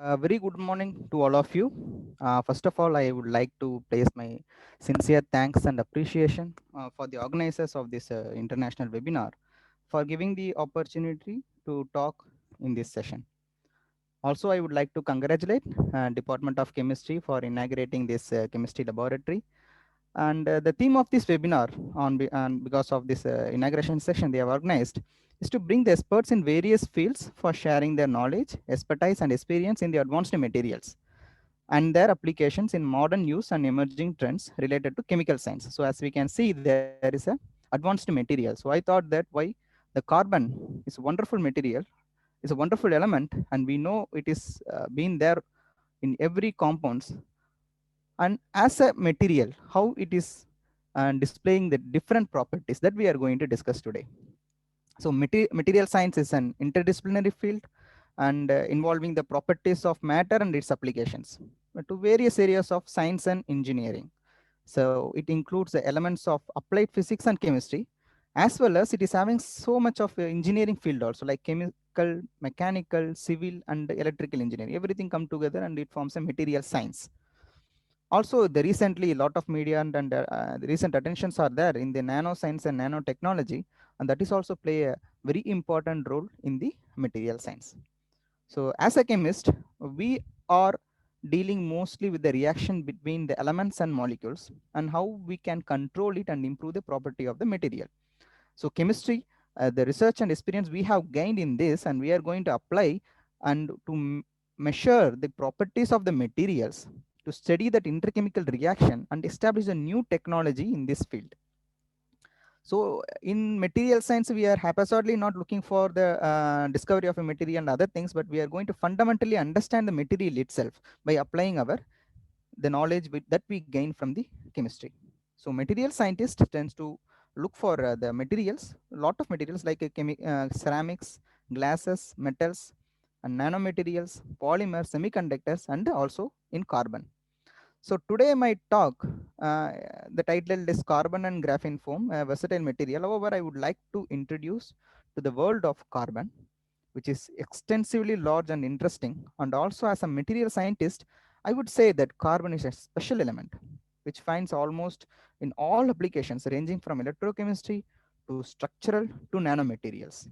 Very good morning to all of you. First of all, I would like to place my sincere thanks and appreciation for the organizers of this international webinar for giving the opportunity to talk in this session. Also, I would like to congratulate Department of Chemistry for inaugurating this chemistry laboratory. And the theme of this webinar and because of this inauguration session they have organized is to bring the experts in various fields for sharing their knowledge, expertise, and experience in the advanced materials and their applications in modern use and emerging trends related to chemical science. So as we can see, there is a advanced material. So I thought that why the carbon is a wonderful material, is a wonderful element, and we know it is been there in every compounds, and as a material how it is displaying the different properties that we are going to discuss today. So material science is an interdisciplinary field and involving the properties of matter and its applications to various areas of science and engineering. So it includes the elements of applied physics and chemistry, as well as it is having so much of engineering field also, like chemical, mechanical, civil, and electrical engineering. Everything come together and it forms a material science. Also, the recently a lot of media and the recent attentions are there in the nanoscience and nanotechnology, and that is also play a very important role in the material science. So as a chemist, we are dealing mostly with the reaction between the elements and molecules and how we can control it and improve the property of the material. So chemistry, the research and experience we have gained in this, and we are going to apply and to measure the properties of the materials to study that interchemical reaction and establish a new technology in this field. So in material science, we are haphazardly not looking for the discovery of a material and other things, but we are going to fundamentally understand the material itself by applying the knowledge that we gain from the chemistry. So material scientist tends to look for the materials, a lot of materials like ceramics, glasses, metals, and nanomaterials, polymers, semiconductors, and also in carbon. So today my talk, the title is Carbon and Graphene Foam, a versatile material. However, I would like to introduce to the world of carbon, which is extensively large and interesting. And also as a material scientist, I would say that carbon is a special element, which finds almost in all applications ranging from electrochemistry to structural to nanomaterials.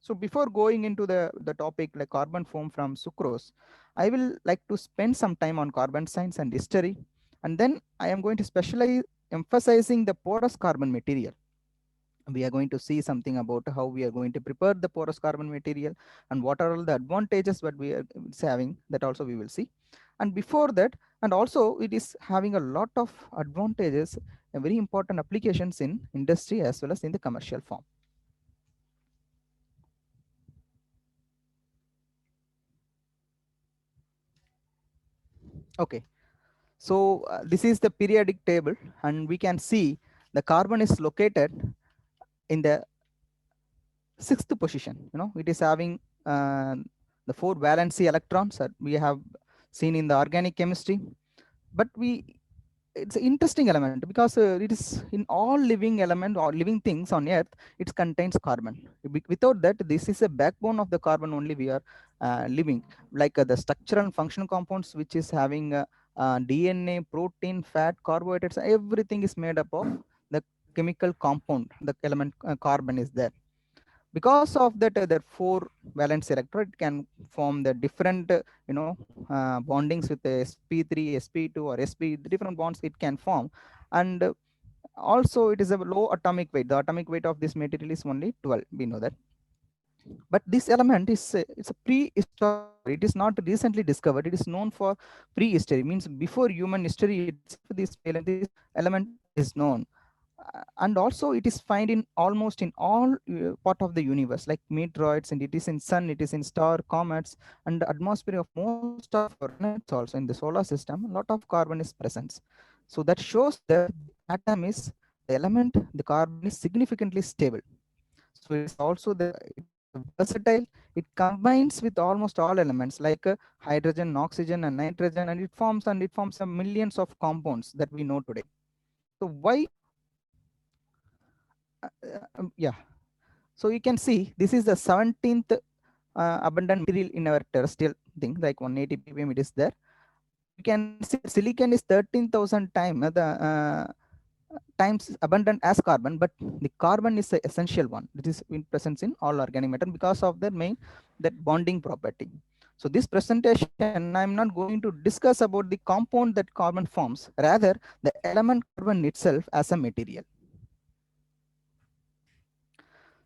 So before going into the topic like carbon foam from sucrose, I will like to spend some time on carbon science and history, and then I am going to specialize emphasizing the porous carbon material. We are going to see something about how we are going to prepare the porous carbon material and what are all the advantages what we are having, that also we will see. And before that, and also it is having a lot of advantages and very important applications in industry as well as in the commercial form. Okay, so this is the periodic table, and we can see the carbon is located in the sixth position. It is having the 4 valency electrons that we have seen in the organic chemistry. But it's an interesting element because it is in all living element or living things on earth, it contains carbon. Without that, this is a backbone of the carbon only we are living, like the structural and functional compounds, which is having DNA, protein, fat, carbohydrates, everything is made up of the chemical compound. The element carbon is there. Because of that, the 4 valence electron, it can form the different bondings with the sp3, sp2, or sp, the different bonds it can form. And also it is a low atomic weight. The atomic weight of this material is only 12, we know that. But this element is it's a prehistoric. It is not recently discovered. It is known for prehistory, means before human history itself, this element is known. And also it is found in almost in all part of the universe, like meteoroids, and it is in sun, it is in star, comets, and the atmosphere of most of planets. Also in the solar system, a lot of carbon is present. So that shows that the atom is the element, the carbon is significantly stable. So it is also versatile. It combines with almost all elements like hydrogen, oxygen, and nitrogen, and it forms some millions of compounds that we know today. So why yeah, so you can see this is the 17th abundant material in our terrestrial thing, like 180 ppm it is there. We can see that silicon is 13,000 times abundant as carbon, but the carbon is the essential one. It is in presence in all organic matter because of their main that bonding property. So this presentation, I'm not going to discuss about the compound that carbon forms, rather the element carbon itself as a material.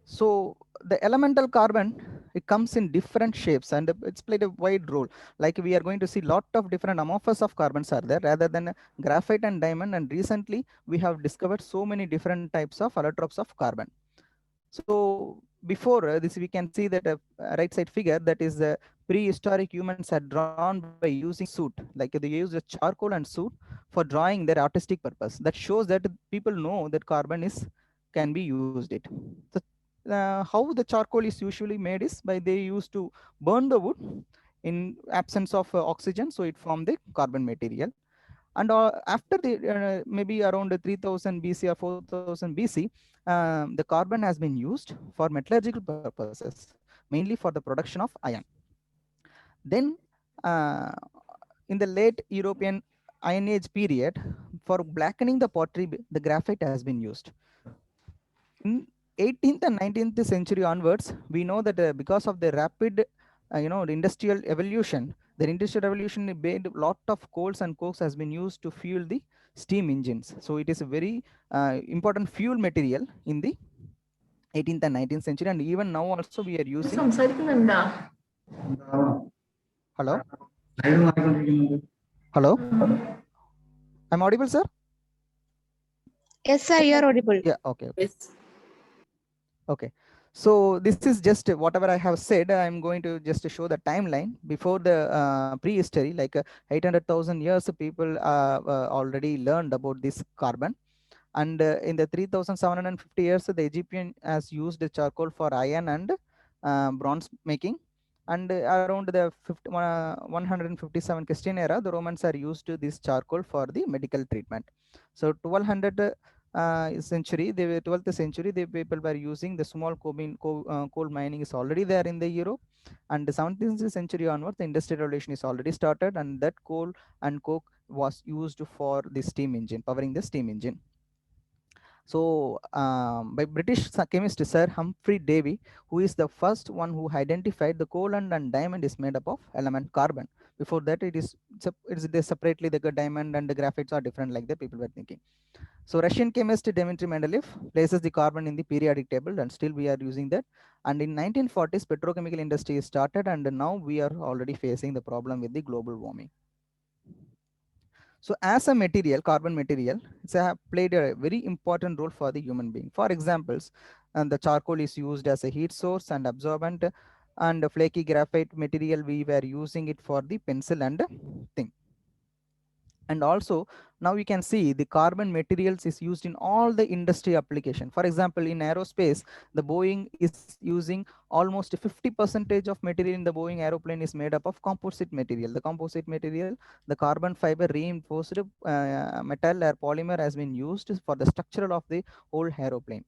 So the elemental carbon, it comes in different shapes and it's played a wide role. Like we are going to see lot of different amorphous of carbons are there rather than graphite and diamond. And recently we have discovered so many different types of allotropes of carbon. So before this, we can see that a right side figure, that is the prehistoric humans had drawn by using soot, like they use the charcoal and soot for drawing their artistic purpose. That shows that people know that carbon is can be used it. So how the charcoal is usually made is by they used to burn the wood in absence of oxygen, so it formed the carbon material. And after the maybe around 3000 BC or 4000 BC, the carbon has been used for metallurgical purposes, mainly for the production of iron. Then uh, in the late European Iron Age period, for blackening the pottery, the graphite has been used. In 18th and 19th century onwards, we know that because of the rapid the industrial evolution, the industrial revolution made a lot of coals and cokes has been used to fuel the steam engines. So it is a very important fuel material in the 18th and 19th century, and even now also we are using. Hello? Hello? I'm audible, sir? Yes, sir, you are audible. Yeah, okay. Okay. So this is just whatever I have said. I'm going to just show the timeline before the prehistory, like 800,000 years people already learned about this carbon. And in the 3,750 years, the Egyptian has used charcoal for iron and bronze making. And around the 157 Christian era, the Romans are used to this charcoal for the medical treatment. So 1200 century, 12th century, the people were using the small coal mining is already there in the Europe. And the 17th century onwards, the industrial revolution is already started, and that coal and coke was used for the steam engine, powering the steam engine. So by British chemist Sir Humphrey Davy, who is the first one who identified the coal and diamond is made up of element carbon. Before that, it's they separately the diamond and the graphites are different, like the people were thinking. So Russian chemist Dmitry Mendeleev places the carbon in the periodic table, and still we are using that. And in 1940s, petrochemical industry started, and now we are already facing the problem with the global warming. So as a material, carbon material, it's played a very important role for the human being. For examples, and the charcoal is used as a heat source and absorbent, and the flaky graphite material, we were using it for the pencil and thing. And also now we can see the carbon materials is used in all the industry application. For example, in aerospace, the Boeing is using almost 50% of material in the Boeing aeroplane is made up of composite material. The composite material, the carbon fiber reinforced metal or polymer has been used for the structure of the whole aeroplane.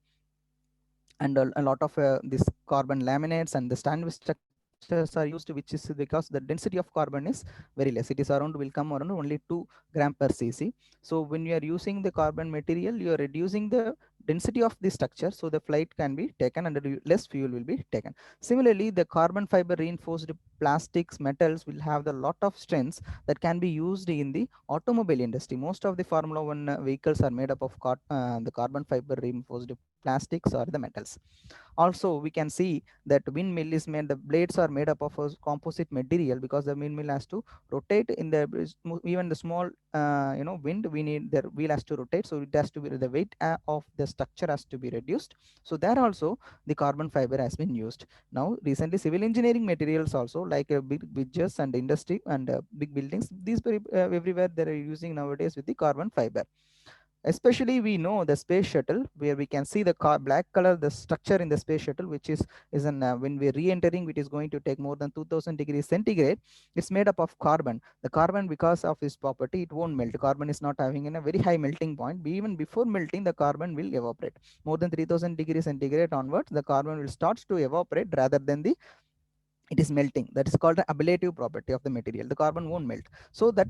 And a lot of this carbon laminates and the standard structures are used, which is because the density of carbon is very less. It is around, will come around only 2 gram per cc. So when you are using the carbon material, you are reducing the density of the structure, so the flight can be taken and less fuel will be taken. Similarly, the carbon fiber reinforced plastics metals will have the lot of strengths that can be used in the automobile industry. Most of the Formula 1 vehicles are made up of the carbon fiber reinforced plastics or the metals. Also we can see that windmill is made, the blades are made up of a composite material, because the windmill has to rotate in the even the small wind, we need the wheel has to rotate, so it has to be the weight of the structure has to be reduced. So there also the carbon fiber has been used. Now recently civil engineering materials also, like big bridges and industry and big buildings, these everywhere they are using nowadays with the carbon fiber. Especially we know the space shuttle, where we can see the black color, the structure in the space shuttle, which is an when we're re-entering, which is going to take more than 2000 degrees centigrade. It's made up of carbon. The carbon, because of its property, it won't melt. Carbon is not having a very high melting point. Even before melting, the carbon will evaporate. More than 3000 degrees centigrade onwards, the carbon will start to evaporate rather than the it is melting. That is called the ablative property of the material. The carbon won't melt. So that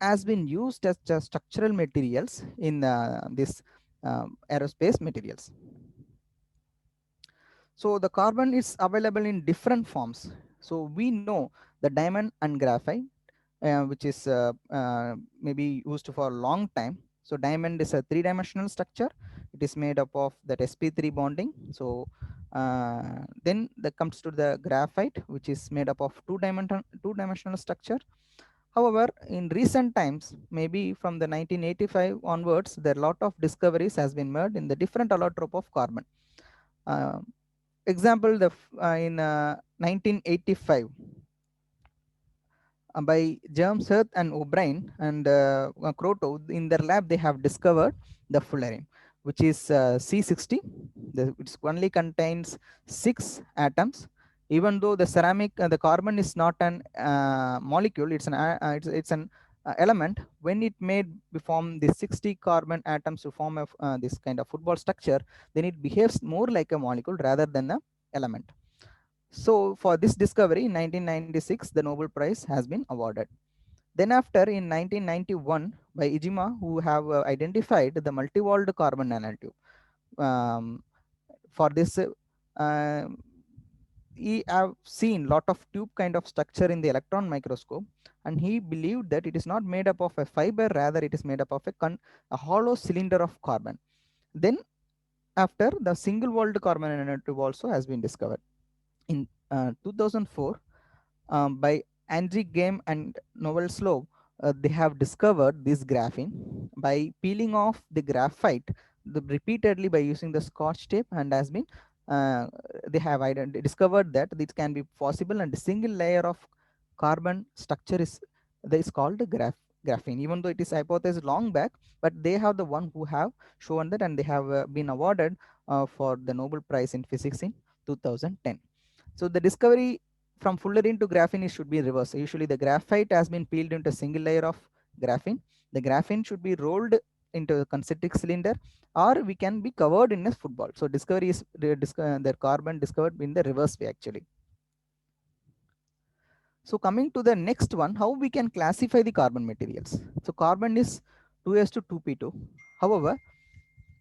has been used as just structural materials in this aerospace materials. So the carbon is available in different forms. So we know the diamond and graphite, which is maybe used for a long time. So diamond is a three-dimensional structure. It is made up of that sp3 bonding. So then that comes to the graphite, which is made up of two-dimensional structure. However, in recent times, maybe from the 1985 onwards, there are a lot of discoveries has been made in the different allotrope of carbon. Uh, Example, in 1985, by James Heath and O'Brien and Kroto, in their lab, they have discovered the fullerene, which is C60. It only contains 6 atoms. Even though the ceramic, the carbon is not an molecule, it's an element. When it made form the 60 carbon atoms to form this kind of football structure, then it behaves more like a molecule rather than a element. So for this discovery in 1996, the Nobel Prize has been awarded. Then after in 1991 by Ijima, who have identified the multi-walled carbon nanotube. For this, he have seen lot of tube kind of structure in the electron microscope, and he believed that it is not made up of a fiber, rather it is made up of a hollow cylinder of carbon. Then after, the single-walled carbon nanotube also has been discovered. In 2004, by Andrew Game and Noel Slow, they have discovered this graphene by peeling off the graphite repeatedly by using the scotch tape, and has been uh, they have discovered that this can be possible, and a single layer of carbon structure is called graphene. Even though it is hypothesized long back, but they have the one who have shown that, and they have been awarded for the Nobel Prize in Physics in 2010. So the discovery from fullerene to graphene should be reversed. Usually the graphite has been peeled into a single layer of graphene. The graphene should be rolled into a concentric cylinder, or we can be covered in a football. So discovery is the carbon discovered in the reverse way actually. So coming to the next one, how we can classify the carbon materials. So carbon is 2s to 2p2. However,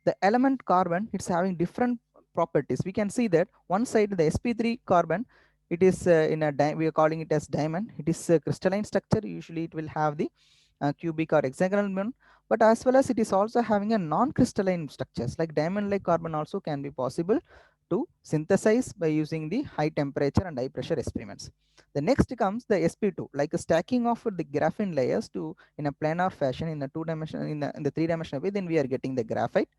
the element carbon, it's having different properties. We can see that one side, the sp3 carbon, it is we are calling it as diamond. It is a crystalline structure. Usually it will have the cubic or hexagonal bond, but as well as it is also having a non-crystalline structures, like diamond like carbon also can be possible to synthesize by using the high temperature and high pressure experiments. The next comes the sp2, like a stacking of the graphene layers to in a planar fashion in the two-dimensional, in the three-dimensional way, then we are getting the graphite.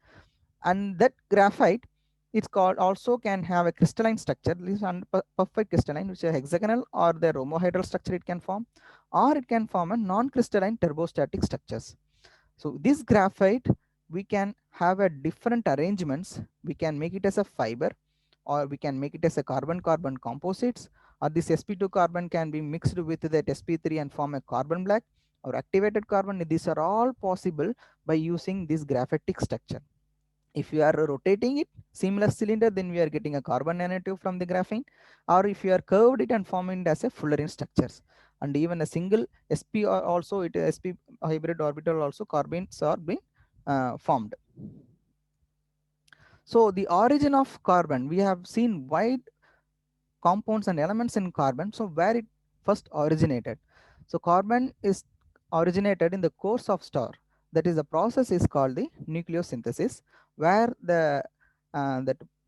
And that graphite, it's called, also can have a crystalline structure, at least perfect crystalline, which is hexagonal, or the rhomohedral structure it can form, or it can form a non-crystalline turbostatic structures. So this graphite, we can have a different arrangements. We can make it as a fiber, or we can make it as a carbon-carbon composites, or this sp2 carbon can be mixed with that sp3 and form a carbon black or activated carbon. These are all possible by using this graphitic structure. If you are rotating it seamless cylinder, then we are getting a carbon nanotube from the graphene, or if you are curved it and forming it as a fullerene structures. And even a single sp also, it sp hybrid orbital also carbons are being formed. So the origin of carbon, we have seen wide compounds and elements in carbon. So where it first originated? So carbon is originated in the course of star. That is, the process is called the nucleosynthesis, where the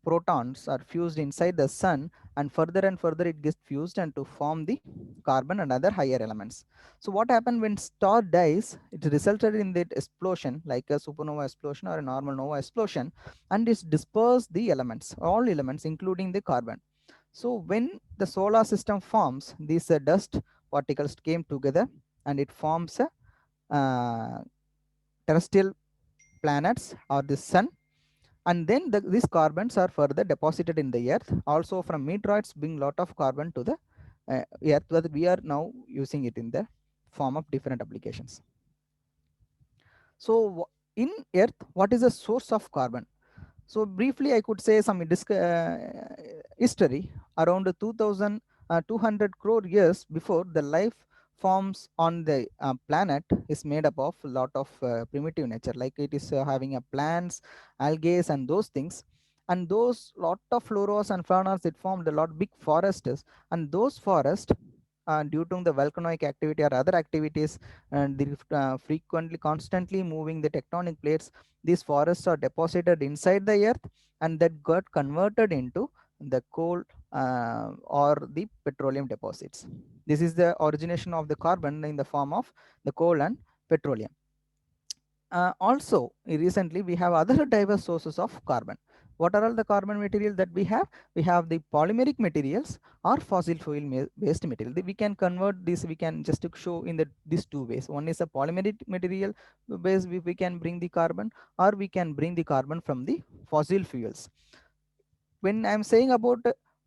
protons are fused inside the sun, and further it gets fused and to form the carbon and other higher elements. So what happened when star dies? It resulted in that explosion, like a supernova explosion or a normal nova explosion, and it's dispersed the elements, all elements, including the carbon. So when the solar system forms, these dust particles came together and it forms a terrestrial planets or the sun. And then these carbons are further deposited in the earth. Also from meteoroids bring lot of carbon to the earth, that we are now using it in the form of different applications. So in earth, what is the source of carbon? So briefly, I could say some history around 2000. 200 crore years before, the life forms on the planet is made up of a lot of primitive nature, like it is having a plants, algae, and those things. And those lot of floras and faunas, it formed a lot big forests. And those forests, due to the volcanic activity or other activities, and the frequently constantly moving the tectonic plates, these forests are deposited inside the earth, and that got converted into the coal or the petroleum deposits. This is the origination of the carbon in the form of the coal and petroleum. Also, recently we have other diverse sources of carbon. What are all the carbon material that we have? We have the polymeric materials or fossil fuel based material. We can convert this, we can just to show in these two ways. One is a polymeric material base, we can bring the carbon, or we can bring the carbon from the fossil fuels. When I'm saying about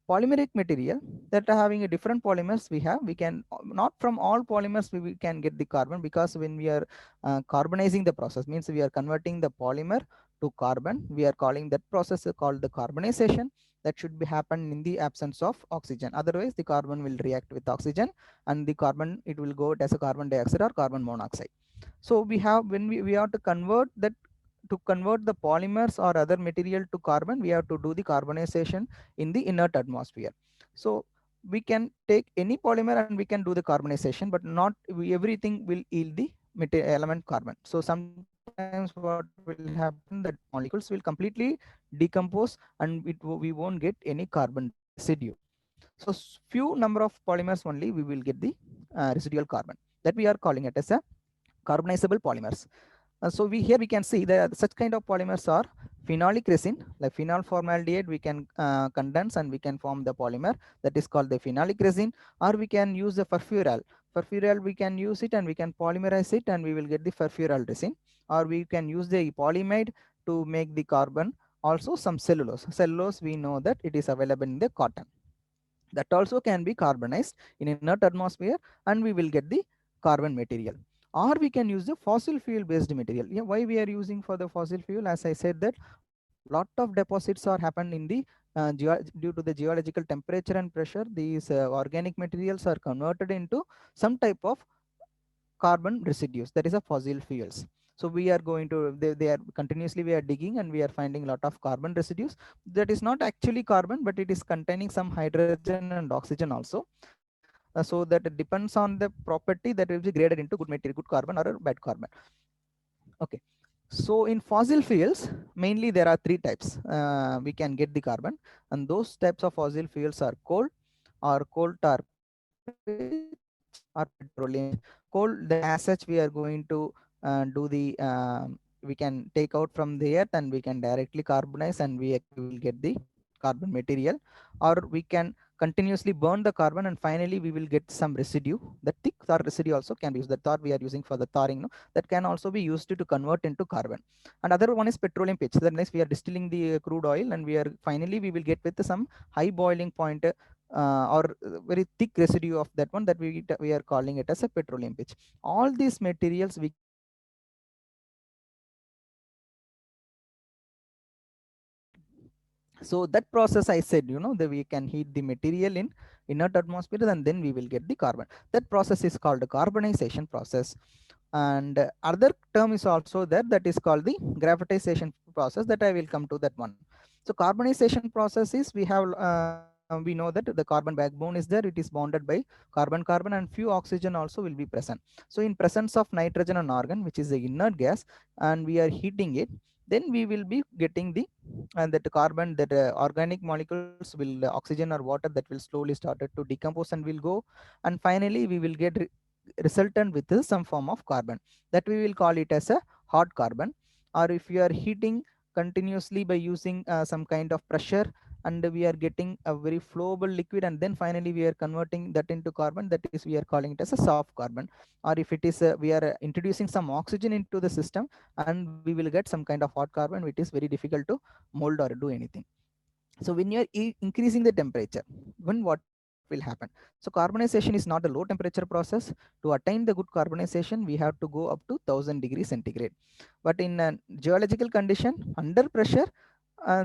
polymeric material, that are having a different polymers we have, we can not from all polymers we can get the carbon, because when we are carbonizing the process, means we are converting the polymer to carbon, we are calling that process called the carbonization. That should be happen in the absence of oxygen, otherwise the carbon will react with oxygen, and the carbon, it will go as a carbon dioxide or carbon monoxide. So we have, when we have to convert that, to convert the polymers or other material to carbon, we have to do the carbonization in the inert atmosphere. So we can take any polymer and we can do the carbonization, but not everything will yield the element carbon. So sometimes what will happen, that molecules will completely decompose, and we won't get any carbon residue. So few number of polymers only we will get the residual carbon, that we are calling it as a carbonizable polymers. So we here we can see that such kind of polymers are phenolic resin, like phenol formaldehyde we can condense and we can form the polymer, that is called the phenolic resin. Or we can use the furfural. Furfural we can use it and we can polymerize it and we will get the furfural resin. Or we can use the polyamide to make the carbon. Also some cellulose. Cellulose we know that it is available in the cotton, that also can be carbonized in inert atmosphere, and we will get the carbon material. Or we can use the fossil fuel based material. Yeah, why we are using for the fossil fuel? As I said, that lot of deposits are happened in the due to the geological temperature and pressure, these organic materials are converted into some type of carbon residues, that is a fossil fuels. So we are going to, they are continuously we are digging and we are finding a lot of carbon residues, that is not actually carbon, but it is containing some hydrogen and oxygen also. So that it depends on the property, that will be graded into good material, good carbon or a bad carbon. Okay. So in fossil fuels, mainly there are three types we can get the carbon, and those types of fossil fuels are coal or coal tar pitch or petroleum pitch. Coal, the as such we are going to do the we can take out from the earth and we can directly carbonize and we will get the carbon material. Or we can continuously burn the carbon and finally we will get some residue. The thick tar residue also can be used, the tar we are using for the tarring, no, that can also be used to convert into carbon. And other one is petroleum pitch, that means we are distilling the crude oil and we are finally we will get with some high boiling point or very thick residue of that one, that we are calling it as a petroleum pitch. All these materials we can get from the so that process I said, that we can heat the material in inert atmosphere and then we will get the carbon. That process is called the carbonization process. And other term is also there, that is called the graphitization process, that I will come to that one. So carbonization process is, we know that the carbon backbone is there, it is bonded by carbon and few oxygen also will be present. So in presence of nitrogen and argon, which is the inert gas, and we are heating it, then we will be getting the and that carbon, that organic molecules will oxygen or water, that will slowly started to decompose and will go, and finally we will get resultant with some form of carbon, that we will call it as a hot carbon. Or if you are heating continuously by using some kind of pressure, and we are getting a very flowable liquid, and then finally we are converting that into carbon, that is we are calling it as a soft carbon. Or if it is we are introducing some oxygen into the system, and we will get some kind of hot carbon, which is very difficult to mold or do anything. So when you are increasing the temperature, when what will happen? So carbonization is not a low temperature process. To attain the good carbonization, we have to go up to 1000 degrees centigrade. But in a geological condition under pressure,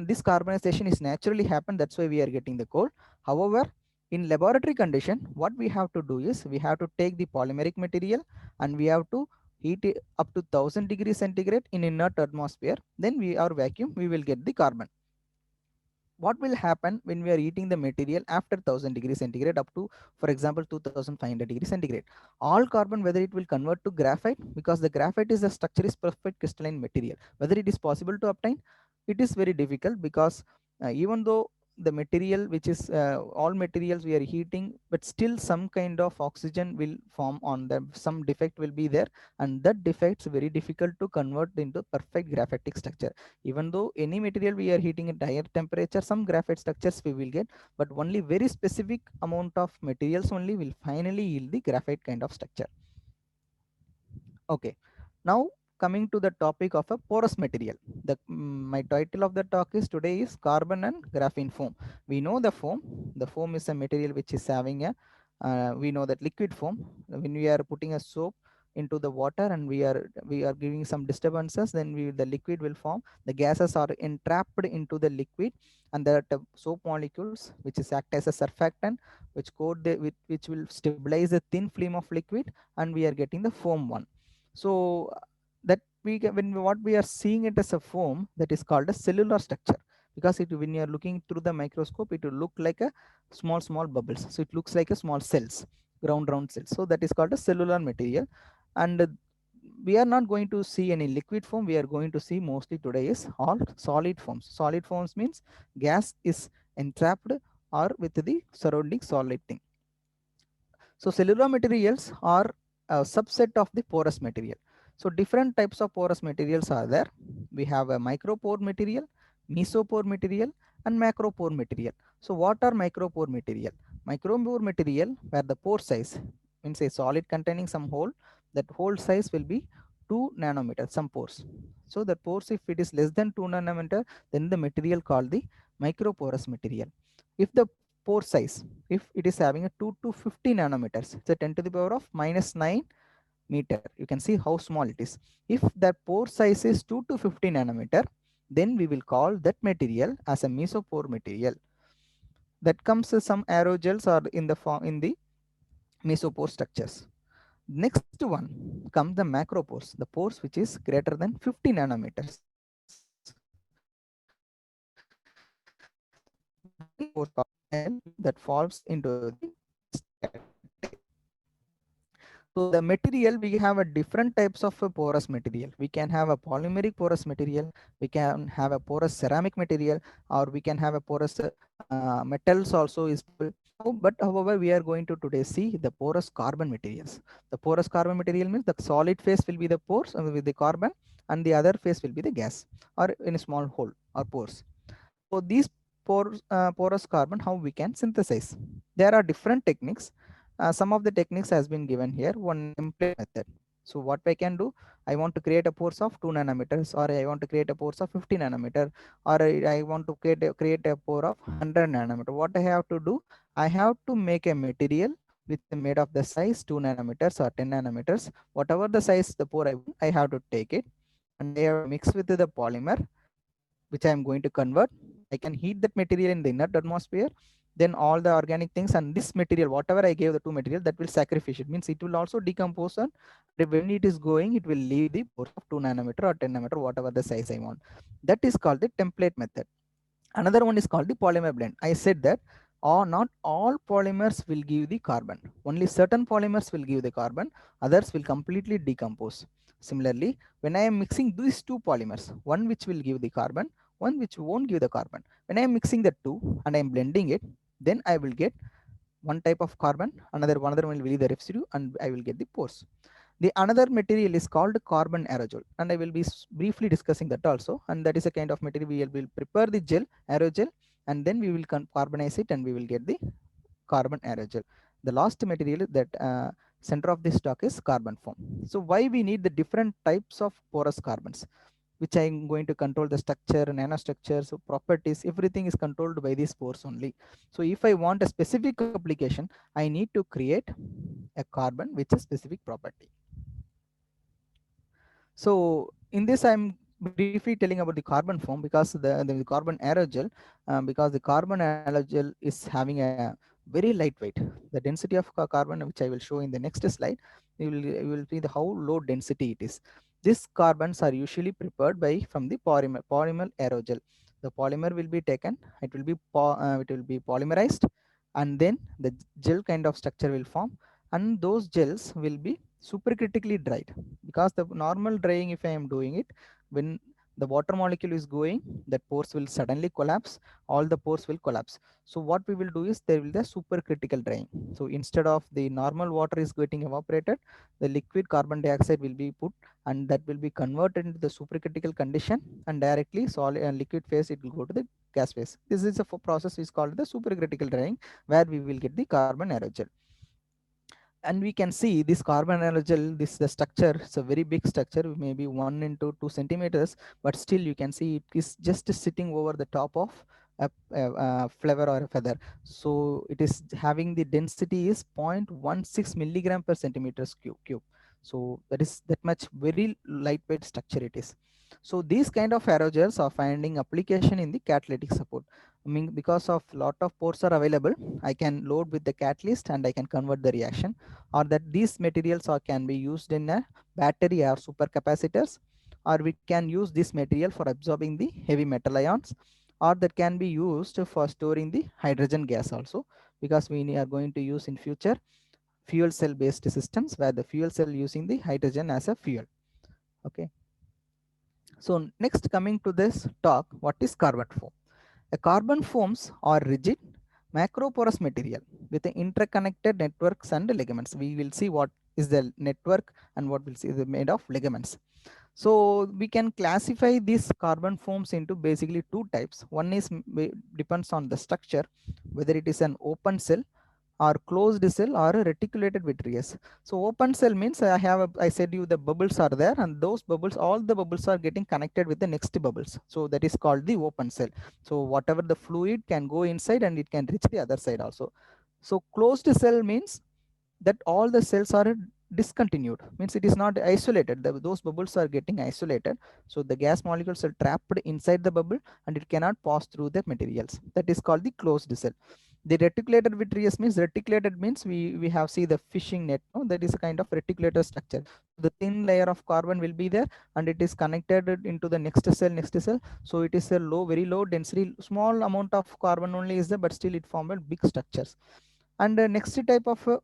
this carbonization is naturally happen, that's why we are getting the coal. However, In laboratory condition, what we have to do is we have to take the polymeric material and we have to heat it up to 1000 degrees centigrade in inert atmosphere. Then we are vacuum, we will get the carbon. What will happen when we are heating the material after 1000 degrees centigrade up to, for example, 2500 degrees centigrade? All carbon, whether it will convert to graphite, because the graphite is the structure is perfect crystalline material. Whether it is possible to obtain, it is very difficult, because even though the material which is all materials we are heating, but still some kind of oxygen will form on them, some defect will be there, and that defects very difficult to convert into perfect graphitic structure. Even though any material we are heating at higher temperature, some graphite structures we will get, but only very specific amount of materials only will finally yield the graphite kind of structure. Okay, now coming to the topic of a porous material. My title of the talk is today is carbon and graphene foam. We know the foam. The foam is a material which is having a we know that liquid foam. When we are putting a soap into the water and we are giving some disturbances, then the liquid will form. The gases are entrapped into the liquid, and the soap molecules, which is act as a surfactant, which coat which will stabilize the thin film of liquid, and we are getting the foam one. So that what we are seeing it as a foam, that is called a cellular structure, because when you are looking through the microscope, it will look like a small bubbles. So it looks like a small cells, round cells. So that is called a cellular material. And we are not going to see any liquid form. We are going to see mostly today is all solid forms. Solid forms means gas is entrapped or with the surrounding solid thing. So cellular materials are a subset of the porous material. So different types of porous materials are there. We have a micropore material, mesopore material, and macropore material. So what are micropore material? Micropore material where the pore size means a solid containing some hole, that hole size will be 2 nanometers, some pores. So the pores, if it is less than 2 nanometer, then the material called the microporous material. If the pore size, if it is having a 2 to 50 nanometers, it's a 10 to the power of minus 9 meter. You can see how small it is. If the pore size is 2 to 50 nanometer, then we will call that material as a mesopore material. That comes some aerogels are in the form in the mesopore structures. Next one comes the macropores, the pores which is greater than 50 nanometers. That falls into the so the material, we have a different types of a porous material. We can have a polymeric porous material, we can have a porous ceramic material, or we can have a porous metals also is. But however, we are going to today see the porous carbon materials. The porous carbon material means the solid phase will be the pores with the carbon, and the other phase will be the gas or in a small hole or pores. So these porous carbon, how we can synthesize? There are different techniques. Some of the techniques has been given here. One template method. So what I can do, I want to create a pores of 2 nanometers, or I want to create a pores of 50 nanometer, or I want to create a pore of 100 nanometer. What I have to do, I have to make a material which is made of the size 2 nanometers or 10 nanometers. Whatever the size the pore I have to take it, and I have to mix with the polymer, which I am going to convert. I can heat that material in the inert atmosphere. Then all the organic things and this material, whatever I gave the two material, that will sacrifice it. Means it will also decompose, and when it is going, it will leave the pores of 2 nanometer or 10 nanometer, whatever the size I want. That is called the template method. Another one is called the polymer blend. I said that not all polymers will give the carbon. Only certain polymers will give the carbon. Others will completely decompose. Similarly, when I am mixing these two polymers, one which will give the carbon, one which won't give the carbon. When I am mixing the two and I am blending it, then I will get one type of carbon, another one will be the residue, and I will get the pores. The another material is called carbon aerogel, and I will be briefly discussing that also. And that is a kind of material we will prepare the gel, aerogel, and then we will carbonize it and we will get the carbon aerogel. The last material that center of this talk is carbon foam. So why we need the different types of porous carbons, which I am going to control the structure, nanostructures, so properties, everything is controlled by these pores only. So if I want a specific application, I need to create a carbon which is specific property. So in this, I'm briefly telling about the carbon foam, because the carbon aerogel, because the carbon aerogel is having a very lightweight. The density of carbon, which I will show in the next slide, you will see the how low density it is. These carbons are usually prepared by from the polymer aerogel. The polymer will be taken, it will be polymerized, and then the gel kind of structure will form, and those gels will be supercritically dried. Because the normal drying, if I am doing it, when the water molecule is going, that pores will suddenly collapse, all the pores will collapse. So what we will do is there will be a supercritical drying. So instead of the normal water is getting evaporated, the liquid carbon dioxide will be put, and that will be converted into the supercritical condition, and directly solid and liquid phase it will go to the gas phase. This is a process is called the supercritical drying, where we will get the carbon aerogel. And we can see this carbon aerogel, this the structure, it's a very big structure, maybe 1 into 2 centimeters, but still you can see it is just sitting over the top of a flower or a feather. So it is having the density is 0.16 milligram per centimeters cube. So that is that much very lightweight structure it is. So these kind of aerogels are finding application in the catalytic support. I mean, because of lot of ports are available, I can load with the catalyst and I can convert the reaction. Or that these materials are can be used in a battery or supercapacitors, or we can use this material for absorbing the heavy metal ions, or that can be used for storing the hydrogen gas also, because we are going to use in future fuel cell based systems, where the fuel cell using the hydrogen as a fuel. Okay, so next, coming to this talk, what is carbon foam? A carbon foams are rigid, macroporous material with interconnected networks and ligaments. We will see what is the network and what will see is made of ligaments. So we can classify these carbon foams into basically two types. One is depends on the structure, whether it is an open cell or closed cell or a reticulated vitreous. So open cell means I said you the bubbles are there, and those bubbles, all the bubbles are getting connected with the next bubbles. So that is called the open cell. So whatever the fluid can go inside and it can reach the other side also. So closed cell means that all the cells are discontinued, means it is not isolated. Those bubbles are getting isolated. So the gas molecules are trapped inside the bubble and it cannot pass through the materials. That is called the closed cell. The reticulated vitreous means, reticulated means we have see the fishing net. No? That is a kind of reticulated structure. So the thin layer of carbon will be there and it is connected into the next cell. So it is a very low density, small amount of carbon only is there, but still it formed big structures. And the next type of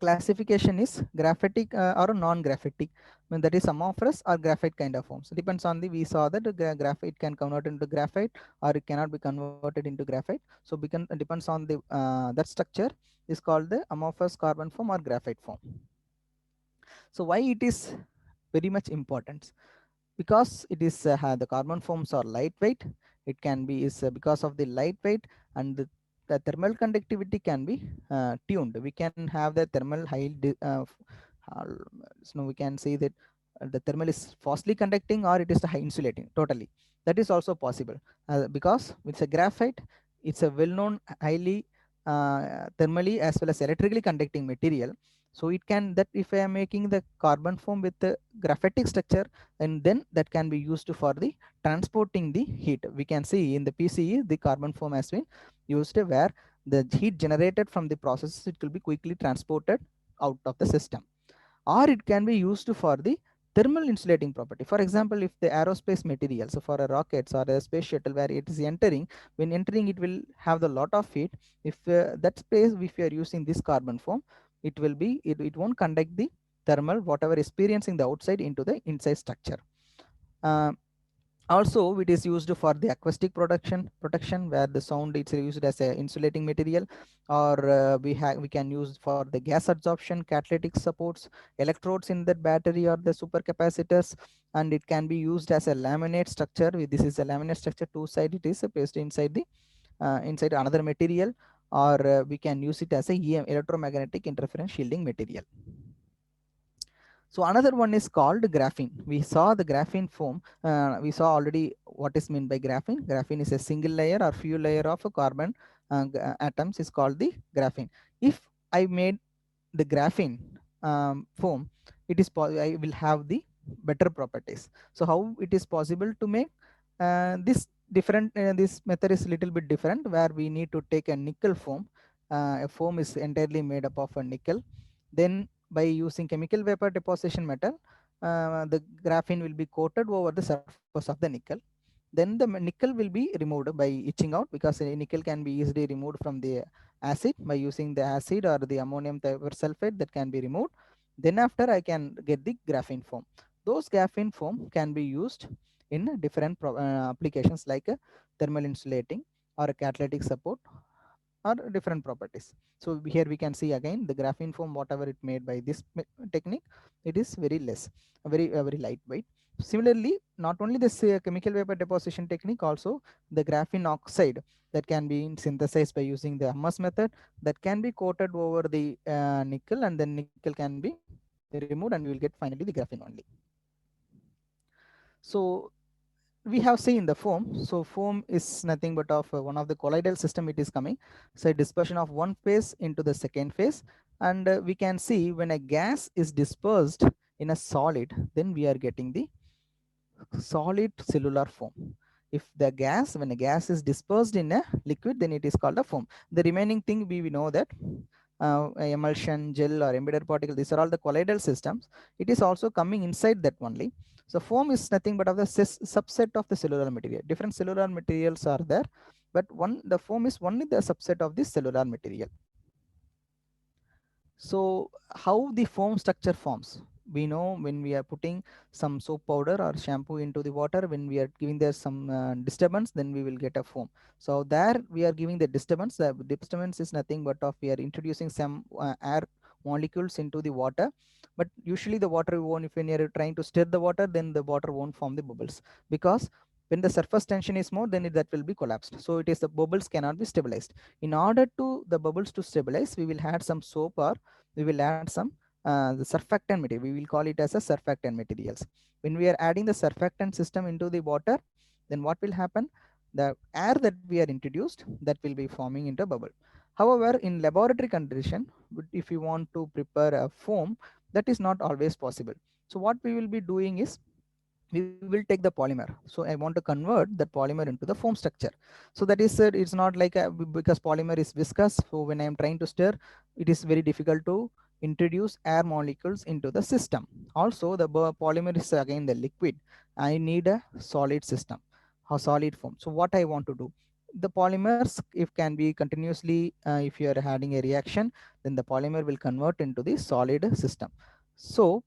classification is graphitic or non-graphitic. I mean, that is amorphous or graphite kind of forms. Depends on the, we saw that graphite can convert into graphite or it cannot be converted into graphite. So depends on the that structure is called the amorphous carbon form or graphite form. So why it is very much important? Because it is the carbon forms are lightweight. It can be is because of the lightweight, and the thermal conductivity can be tuned. We can have the thermal uh, so we can say that the thermal is falsely conducting or it is high insulating totally. That is also possible because it's a graphite. It's a well-known highly thermally as well as electrically conducting material. So it can, that if I am making the carbon foam with the graphitic structure, and then that can be used for the transporting the heat. We can see in the PCE the carbon foam has been used where the heat generated from the process, it will be quickly transported out of the system. Or it can be used for the thermal insulating property. For example, if the aerospace materials, so for a rockets or a space shuttle where it is entering, when entering it will have the lot of heat. If that space, if you are using this carbon foam, it will be, it won't conduct the thermal whatever experiencing the outside into the inside structure. uh, Also it is used for the acoustic protection where the sound it's used as a insulating material. Or we can use for the gas absorption, catalytic supports, electrodes in that battery or the supercapacitors. And it can be used as a laminate structure. This is a laminate structure, two side it is placed inside the inside another material. Or we can use it as a electromagnetic interference shielding material. So another one is called graphene. We saw the graphene foam. We saw already what is meant by graphene. Graphene is a single layer or few layer of a carbon atoms is called the graphene. If I made the graphene foam, it is I will have the better properties. So how it is possible to make this different? This method is little bit different, where we need to take a nickel foam. a foam is entirely made up of a nickel. Then by using chemical vapor deposition method, the graphene will be coated over the surface of the nickel. Then the nickel will be removed by etching out, because nickel can be easily removed from the acid by using the acid or the ammonium sulfate that can be removed. Then after I can get the graphene foam. Those graphene foam can be used in different applications like thermal insulating or a catalytic support or different properties. So here we can see again the graphene foam, whatever it made by this technique, it is very less, very lightweight. Similarly, not only this chemical vapor deposition technique, also the graphene oxide that can be synthesized by using the MS method, that can be coated over the nickel, and then nickel can be removed and we will get finally the graphene only. So we have seen the foam. So foam is nothing but of one of the colloidal system it is coming. So dispersion of one phase into the second phase, and we can see when a gas is dispersed in a solid, then we are getting the solid cellular foam. If the gas, when a gas is dispersed in a liquid, then it is called a foam. The remaining thing we know that emulsion, gel or embedded particle, these are all the colloidal systems. It is also coming inside that only. So foam is nothing but of the subset of the cellular material. Different cellular materials are there, but the foam is only the subset of this cellular material. So how the foam structure forms? We know when we are putting some soap powder or shampoo into the water, when we are giving there some disturbance, then we will get a foam. So there we are giving the disturbance. The disturbance is nothing but of we are introducing some air molecules into the water. But usually the water won't, if you are trying to stir the water, then the water won't form the bubbles, because when the surface tension is more, then that will be collapsed. So it is the bubbles cannot be stabilized. In order to the bubbles to stabilize, we will add some soap, or we will add some the surfactant material. We will call it as a surfactant materials. When we are adding the surfactant system into the water, then what will happen? The air that we are introduced, that will be forming into a bubble. However, in laboratory condition, if you want to prepare a foam, that is not always possible. So what we will be doing is, we will take the polymer. So I want to convert that polymer into the foam structure. So that is it's not like because polymer is viscous, so when I am trying to stir, it is very difficult to introduce air molecules into the system. Also the polymer is again the liquid. I need a solid system, a solid foam. So what I want to do, the polymers, if can be continuously if you are having a reaction, then the polymer will convert into the solid system. So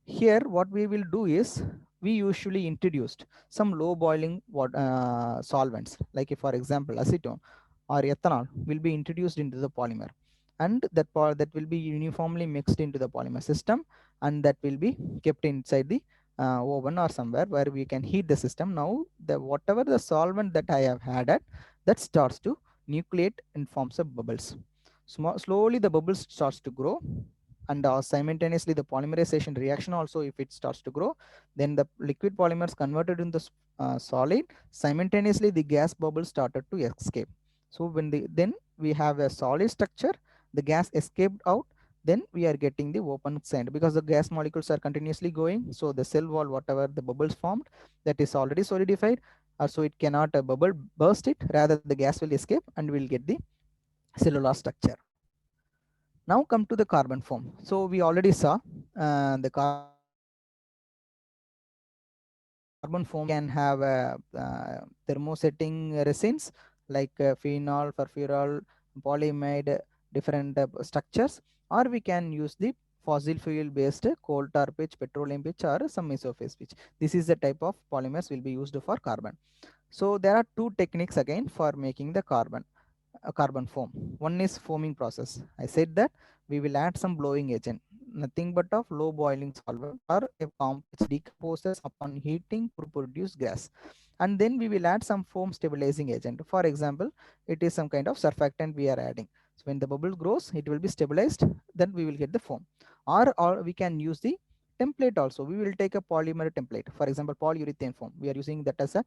here what we will do is, we usually introduced some low boiling solvents, like if, for example, acetone or ethanol will be introduced into the polymer, and that will be uniformly mixed into the polymer system, and that will be kept inside the oven or somewhere where we can heat the system. Now the whatever the solvent that I have added, that starts to nucleate in forms of bubbles. Slowly the bubbles starts to grow, and simultaneously the polymerization reaction also, if it starts to grow, then the liquid polymers converted into solid, simultaneously the gas bubbles started to escape. So then we have a solid structure, the gas escaped out, then we are getting the open sand, because the gas molecules are continuously going. So the cell wall, whatever the bubbles formed, that is already solidified, so it cannot bubble burst it, rather the gas will escape and we will get the cellular structure. Now come to the carbon foam. So we already saw the carbon foam can have a thermosetting resins like phenol, furfural, polyamide, different structures, or we can use the fossil fuel based coal tar pitch, petroleum pitch, or some mesophase pitch. This is the type of polymers will be used for carbon. So there are two techniques again for making the carbon foam. One is foaming process. I said that we will add some blowing agent, nothing but of low boiling solvent or a comp which decomposes upon heating to produce gas. And then we will add some foam stabilizing agent. For example, it is some kind of surfactant we are adding. So when the bubble grows, it will be stabilized, then we will get the foam. Or we can use the template also. We will take a polymer template. For example, polyurethane foam. We are using that as a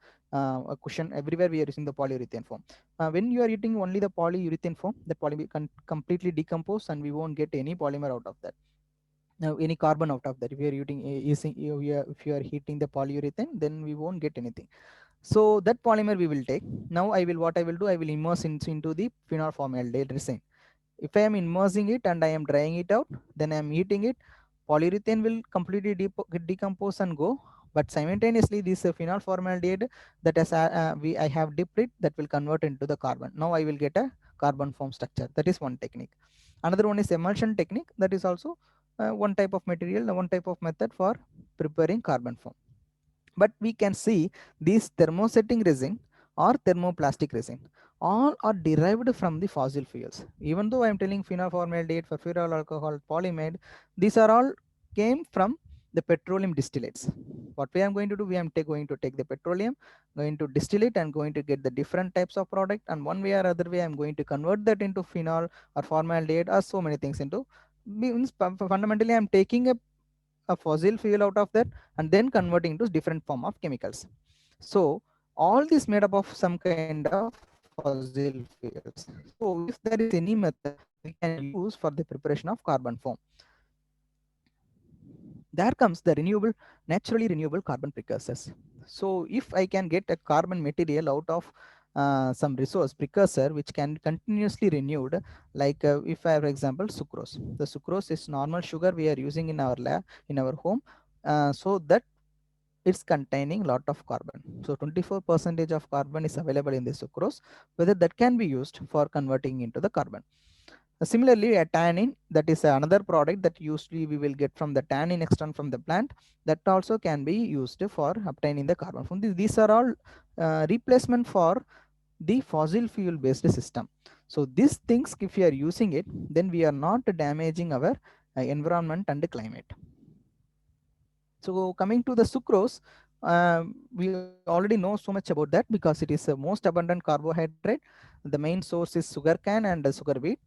cushion. Everywhere we are using the polyurethane foam. When you are eating only the polyurethane foam, the polymer can completely decompose and we won't get any polymer out of that. Now any carbon out of that. If you are if you are heating the polyurethane, then we won't get anything. So that polymer we will take. Now what I will do, I will immerse into the phenol formaldehyde resin. If I am immersing it and I am drying it out, then I am heating it, polyurethane will completely decompose and go. But simultaneously, this phenol formaldehyde that has I have dipped it, that will convert into the carbon. Now I will get a carbon foam structure. That is one technique. Another one is emulsion technique. That is also one type of material, one type of method for preparing carbon foam. But we can see these thermosetting resin or thermoplastic resin all are derived from the fossil fuels. Even though I am telling phenol formaldehyde, furfural alcohol, polyamide, these are all came from the petroleum distillates. What we are going to do, we are going to take the petroleum, going to distill it and going to get the different types of product, and one way or other way I'm going to convert that into phenol or formaldehyde or so many things into, means fundamentally I'm taking a fossil fuel out of that and then converting to different form of chemicals. So all this made up of some kind of fossil fuels. So if there is any method we can use for the preparation of carbon foam, there comes the renewable, naturally renewable carbon precursors. So if I can get a carbon material out of some resource precursor which can continuously renewed, like if I have example sucrose. The sucrose is normal sugar we are using in our lab, in our home, so that it's containing lot of carbon. So 24 percentage of carbon is available in the sucrose, whether that can be used for converting into the carbon. Similarly, a tannin, that is another product that usually we will get from the tannin extract from the plant, that also can be used for obtaining the carbon from this. These are all replacement for the fossil fuel based system. So these things, if we are using it, then we are not damaging our environment and climate. So coming to the sucrose, we already know so much about that because it is the most abundant carbohydrate. The main source is sugar cane and sugar beet.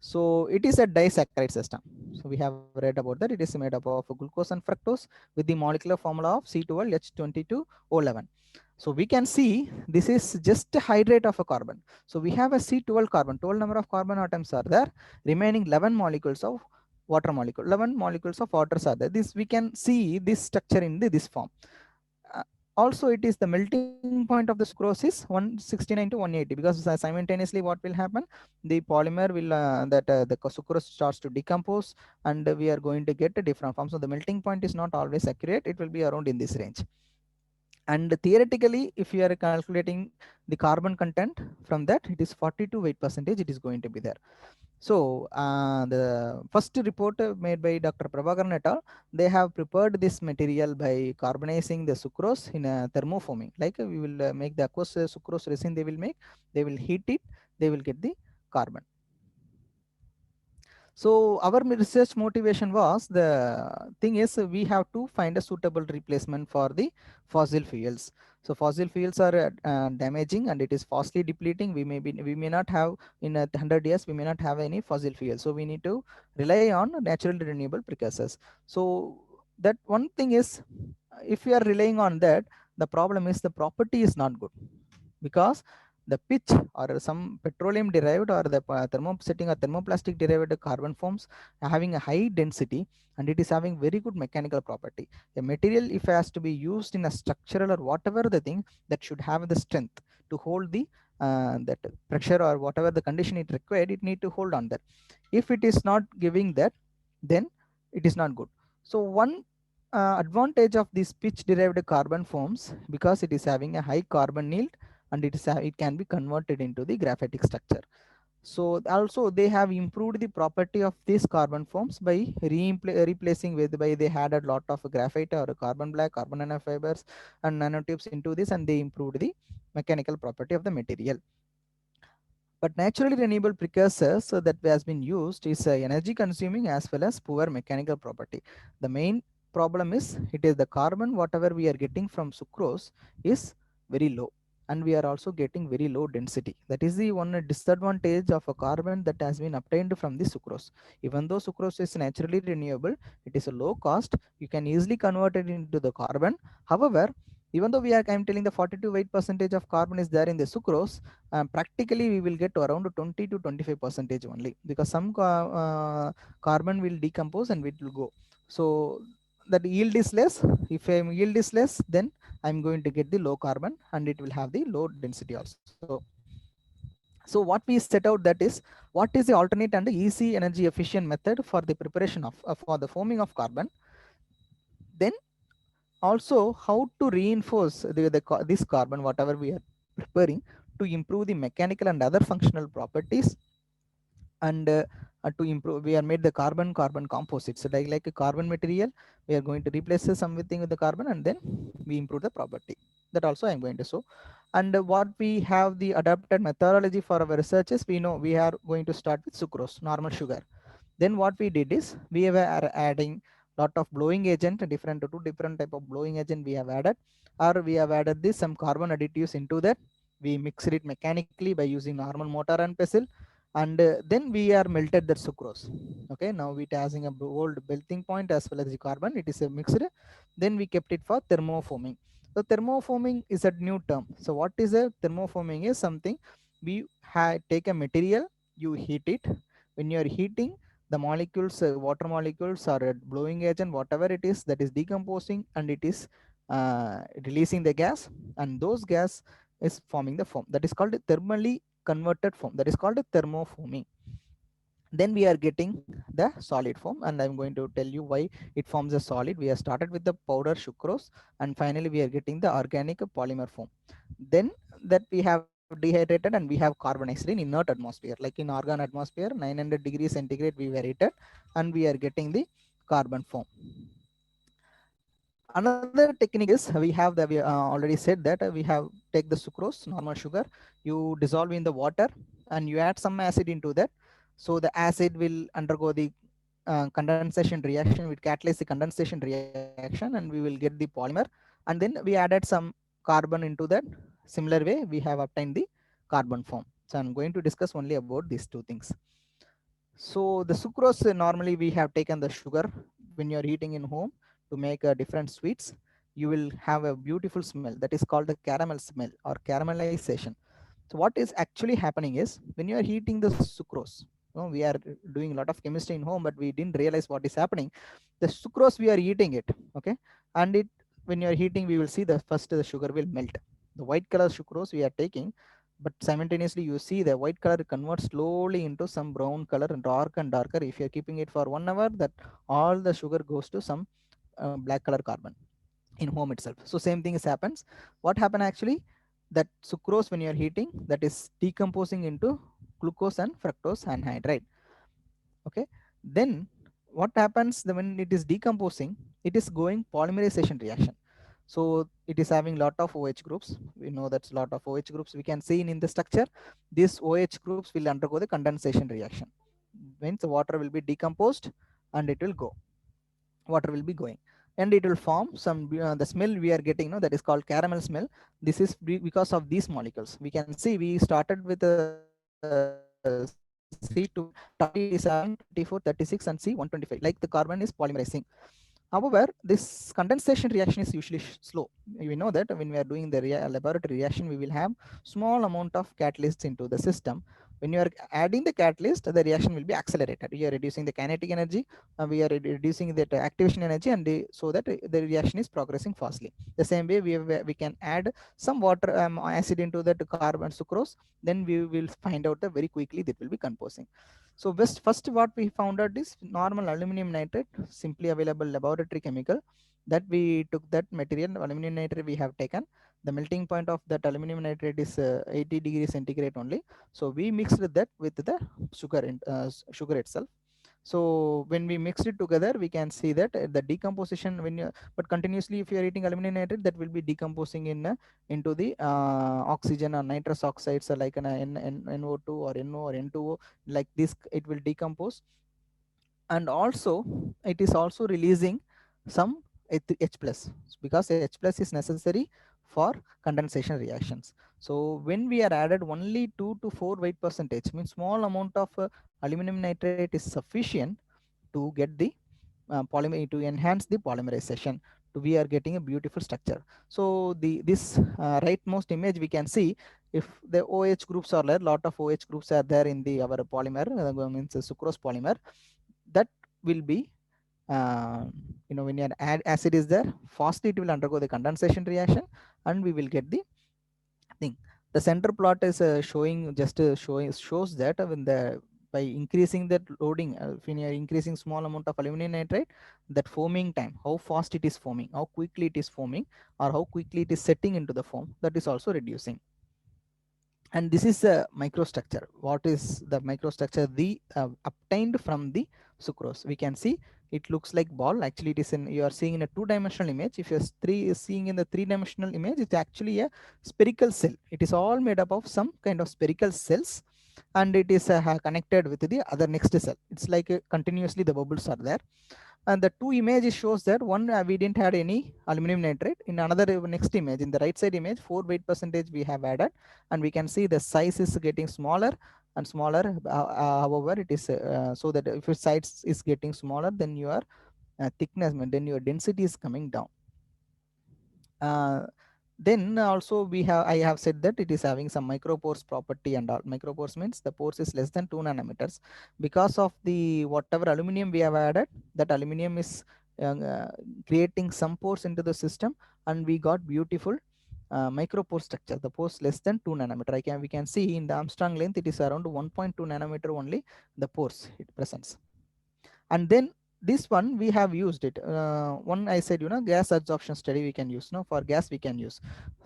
So it is a disaccharide system. So we have read about that. It is made up of glucose and fructose with the molecular formula of C12H22O11. So we can see this is just a hydrate of a carbon. So we have a C12 carbon, 12 number of carbon atoms are there, remaining 11 molecules of water molecule, 11 molecules of waters are there. This we can see this structure in this form. Uh, Also, it is the melting point of the sucrose is 169 to 180, because simultaneously what will happen, the polymer will the sucrose starts to decompose and we are going to get a different form. So the melting point is not always accurate, it will be around in this range. And theoretically, if you are calculating the carbon content from that, it is 42 weight percentage, it is going to be there. So the first report made by Dr. Prabhakaran et al., they have prepared this material by carbonizing the sucrose in a thermoforming. Like we will make the aqueous sucrose resin, they will heat it, they will get the carbon. So our research motivation was, the thing is we have to find a suitable replacement for the fossil fuels. So fossil fuels are damaging and it is fastly depleting. We may not have in 100 years, we may not have any fossil fuel. So we need to rely on naturally renewable precursors. So that one thing is, if we are relying on that, the problem is the property is not good, because the pitch or some petroleum derived or the thermosetting or thermoplastic derived carbon forms having a high density, and it is having very good mechanical property. A material, if it has to be used in a structural or whatever the thing, that should have the strength to hold the that pressure or whatever the condition it required, it need to hold on that. If it is not giving that, then it is not good. So one advantage of these pitch derived carbon forms, because it is having a high carbon yield and it can be converted into the graphitic structure. So also they have improved the property of these carbon forms by replacing with, by they had a lot of graphite or carbon black, carbon nanofibers and nanotubes into this, and they improved the mechanical property of the material. But naturally renewable precursors that has been used is energy consuming as well as poor mechanical property. The main problem is, it is the carbon whatever we are getting from sucrose is very low, and we are also getting very low density. That is the one disadvantage of a carbon that has been obtained from the sucrose. Even though sucrose is naturally renewable, it is a low cost, you can easily convert it into the carbon. However, even though I'm telling the 42 weight percentage of carbon is there in the sucrose, practically we will get around 20 to 25 percentage only, because some carbon will decompose and it will go. So that yield is less. If yield is less, then I'm going to get the low carbon and it will have the low density also. So what we set out, that is what is the alternate and easy energy efficient method for the preparation of for the forming of carbon. Then also how to reinforce this carbon whatever we are preparing to improve the mechanical and other functional properties. And to improve, we are made the carbon composites, like a carbon material. We are going to replace something with the carbon, and then we improve the property. That also I'm going to show. And what we have the adapted methodology for our researches, we know we are going to start with sucrose, normal sugar. Then what we did is we were adding lot of blowing agent, different two different type of blowing agent we have added, or we have added this some carbon additives into that. We mixed it mechanically by using normal mortar and pestle, and then we are melted that sucrose. Okay, now it having a old melting point as well as the carbon, it is a mixed. Then we kept it for thermoforming. So thermoforming is a new term. So what is a thermoforming is something we take a material, you heat it. When you are heating, the molecules, water molecules or a blowing agent, whatever it is, that is decomposing, and it is releasing the gas, and those gas is forming the foam, that is called thermally converted form, that is called a thermoforming. Then we are getting the solid form, and I'm going to tell you why it forms a solid. We have started with the powder sucrose, and finally we are getting the organic polymer form. Then that we have dehydrated, and we have carbonized in inert atmosphere, like in argon atmosphere 900 degrees centigrade we were heated, and we are getting the carbon form. Another technique is we have the, we already said that we have take the sucrose, normal sugar, you dissolve in the water, and you add some acid into that. So the acid will undergo the condensation reaction, with catalyze the condensation reaction, and we will get the polymer. And then we added some carbon into that. Similar way we have obtained the carbon form. So I'm going to discuss only about these two things. So the sucrose, normally we have taken the sugar. When you're eating in home to make different sweets, you will have a beautiful smell, that is called the caramel smell or caramelization. So what is actually happening is when you are heating the sucrose, we are doing a lot of chemistry in home, but we didn't realize what is happening. The sucrose, we are eating it, okay, and it, when you are heating, we will see the first the sugar will melt. The white color sucrose we are taking, but simultaneously you see the white color converts slowly into some brown color and darker. If you are keeping it for 1 hour, that all the sugar goes to some black color carbon in home itself. So same thing is happens. What happen actually, that sucrose when you are heating, that is decomposing into glucose and fructose anhydride. Okay, then what happens when it is decomposing, it is going polymerization reaction. So it is having lot of OH groups. We know that's lot of OH groups we can see in the structure. These OH groups will undergo the condensation reaction. Means the water will be decomposed, and it will go, water will be going, and it will form some the smell we are getting, that is called caramel smell. This is because of these molecules. We can see we started with a C12, target is having 24, 36, and C125, like the carbon is polymerizing. However, this condensation reaction is usually slow. We know that when we are doing the laboratory reaction, we will have small amount of catalysts into the system. When you are adding the catalyst, the reaction will be accelerated. You are reducing the kinetic energy, we are reducing the activation energy, and so that the reaction is progressing fastly. The same way we can add some water acid into that carbon sucrose, then we will find out that very quickly that will be composing. So first what we found out is normal aluminum nitrate, simply available laboratory chemical, that we took that material, aluminum nitrate we have taken. The melting point of that aluminum nitrate is 80 degrees centigrade only. So we mixed that with the sugar itself. So when we mixed it together, we can see that the decomposition, when you, but continuously if you are eating aluminum nitrate, that will be decomposing in into the oxygen or nitrous oxides, like an NO2 or NO or N2O, like this it will decompose. And also it is also releasing some H plus, because H plus is necessary for condensation reactions. So when we are added only 2 to 4 weight percentage, means small amount of aluminum nitrate is sufficient to get the polymer, to enhance the polymerization, to we are getting a beautiful structure. So this rightmost image we can see, if the OH groups are there, lot of OH groups are there in the our polymer, means sucrose polymer, that will be uh, when your acid is there, fastly it will undergo the condensation reaction, and we will get the thing. The center plot is showing just showing shows that when the by increasing that loading, when you are increasing small amount of aluminum nitrate, that foaming time, how fast it is forming, how quickly it is forming, or how quickly it is setting into the foam, that is also reducing. And this is a microstructure. What is the microstructure? The obtained from the sucrose. We can see it looks like ball. Actually, it is in, you are seeing in a two-dimensional image. If you're seeing in the three-dimensional image, it's actually a spherical cell. It is all made up of some kind of spherical cells, and it is connected with the other next cell. It's like continuously the bubbles are there. And the two images shows that one, we didn't had any aluminum nitrate. In another next image, in the right side image, 4 weight percentage we have added, and we can see the size is getting smaller and smaller. However, it is so that if your size is getting smaller, then your thickness, then your density is coming down. uh, then also we have, I have said that it is having some micropores property, and all micropores means the pores is less than 2 nanometers. Because of the whatever aluminum we have added, that aluminum is uh, uh, creating some pores into the system, and we got beautiful micropore structure. The pores less than 2 nanometer. We can see in the Armstrong length it is around 1.2 nanometer only the pores it presents. And then this one we have used it, one I said, gas absorption study we can use. No, for gas we can use,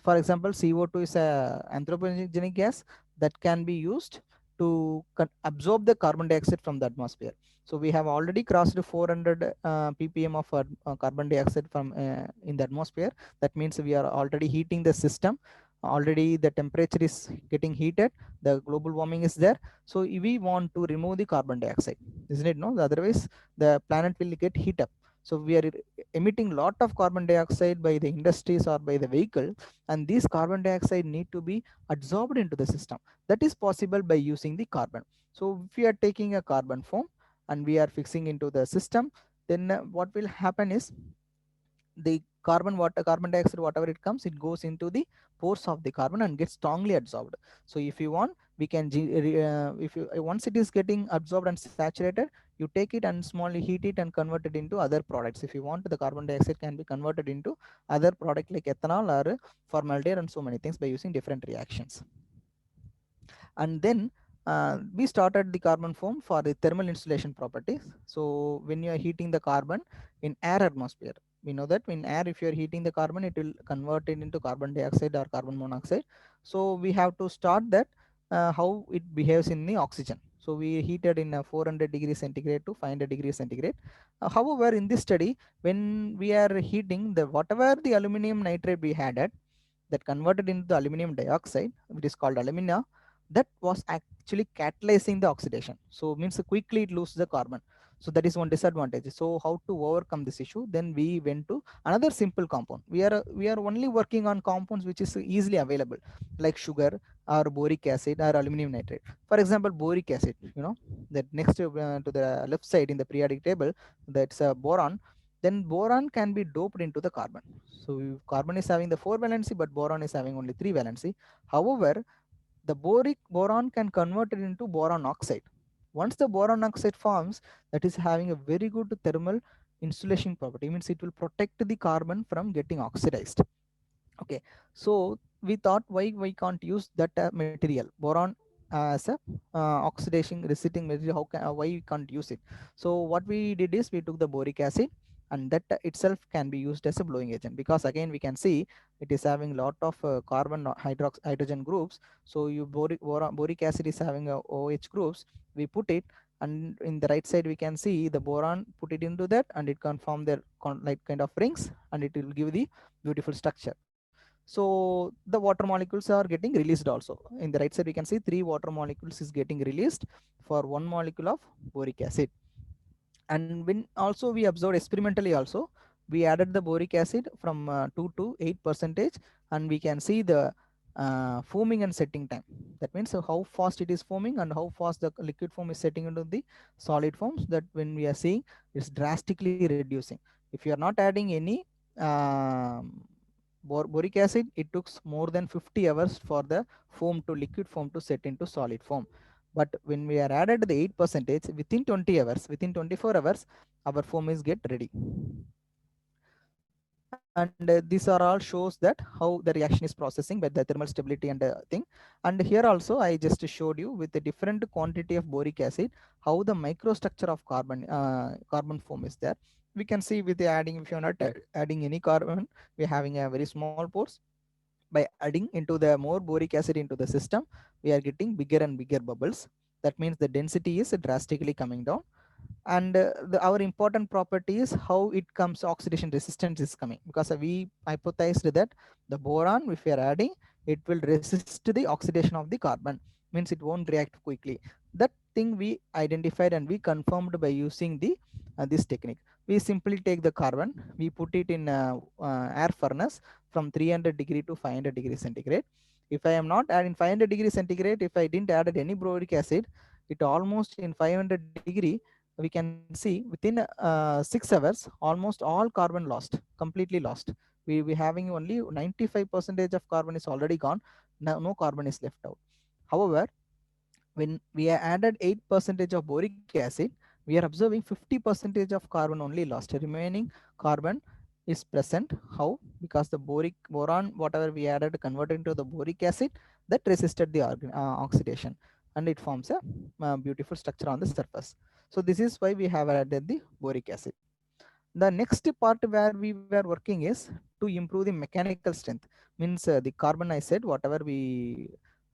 for example, CO2 is a anthropogenic gas that can be used to absorb the carbon dioxide from the atmosphere. So we have already crossed 400 ppm of carbon dioxide from in the atmosphere. That means we are already heating the system. Already the temperature is getting heated, the global warming is there. So we want to remove the carbon dioxide, isn't it? No, otherwise the planet will get heat up. So we are emitting lot of carbon dioxide by the industries or by the vehicle, and this carbon dioxide need to be absorbed into the system. That is possible by using the carbon. So if we are taking a carbon foam and we are fixing into the system, then what will happen is the carbon dioxide, whatever it comes, it goes into the pores of the carbon and gets strongly absorbed. So if you want, we can if you once it is getting absorbed and saturated, you take it and smallly heat it and convert it into other products. If you want, the carbon dioxide can be converted into other product like ethanol or formaldehyde and so many things by using different reactions. And then we started the carbon foam for the thermal insulation properties. So when you are heating the carbon in air atmosphere, we know that in air, if you are heating the carbon, it will convert it into carbon dioxide or carbon monoxide. So we have to start that how it behaves in the oxygen. So we heated in 400 degrees centigrade to 500 degrees centigrade. However, in this study, when we are heating the whatever the aluminum nitrate we had at, that converted into the aluminum dioxide, which is called alumina, that was actually catalyzing the oxidation. So means quickly it loses the carbon. So that is one disadvantage. So how to overcome this issue? Then we went to another simple compound. We are only working on compounds which is easily available, like sugar or boric acid or aluminum nitrate. For example, boric acid, that next to the left side in the periodic table, that's a boron. Then boron can be doped into the carbon. So carbon is having the 4 valency, but boron is having only 3 valency. However, the boron can convert it into boron oxide. Once the boron oxide forms, that is having a very good thermal insulation property. Means it will protect the carbon from getting oxidized. Okay, so we thought, why we can't use that material boron as a oxidation resisting material? Why we can't use it? So what we did is we took the boric acid, and that itself can be used as a blowing agent, because again we can see it is having lot of carbon hydrogen groups. So boric acid is having a OH groups. We put it, and in the right side we can see the boron, put it into that, and it can form their like kind of rings, and it will give the beautiful structure. So the water molecules are getting released also. In the right side we can see 3 water molecules is getting released for 1 molecule of boric acid. And when also we observed experimentally also, we added the boric acid from 2 to 8 percentage, and we can see the foaming and setting time. That means how fast it is foaming and how fast the liquid form is setting into the solid forms. That when we are seeing, it's drastically reducing. If you are not adding any um, boric acid, it took more than 50 hours for the foam to liquid form to set into solid form. But when we are added the 8 percentage, within 20 hours, within 24 hours, our foam is get ready. and these are all shows that how the reaction is processing with the thermal stability and thing. And here also I just showed you with the different quantity of boric acid how the microstructure of carbon foam is there. We can see with the adding, if you're not adding any carbon, we're having a very small pores. By adding into the more boric acid into the system, we are getting bigger and bigger bubbles. That means the density is drastically coming down. And our important property is how it comes, oxidation resistance is coming, because we hypothesized that the boron, if we are adding, it will resist the oxidation of the carbon, means it won't react quickly. That thing we identified and we confirmed by using the this technique. We simply take the carbon, we put it in air furnace from 300 degree to 500 degree centigrade. If I am not adding 500 degree centigrade, if I didn't added any boric acid, it almost in 500 degree, we can see within 6 hours almost all carbon lost, completely lost. We having only 95 percentage of carbon is already gone. Now no carbon is left out. However, when we added 8 percentage of boric acid, we are observing 50 percentage of carbon only lost. Remaining carbon is present. How? Because the boron whatever we added converted into the boric acid, that resisted the oxidation, and it forms a beautiful structure on the surface. So this is why we have added the boric acid. The next part where we were working is to improve the mechanical strength. Means the carbon, I said, whatever we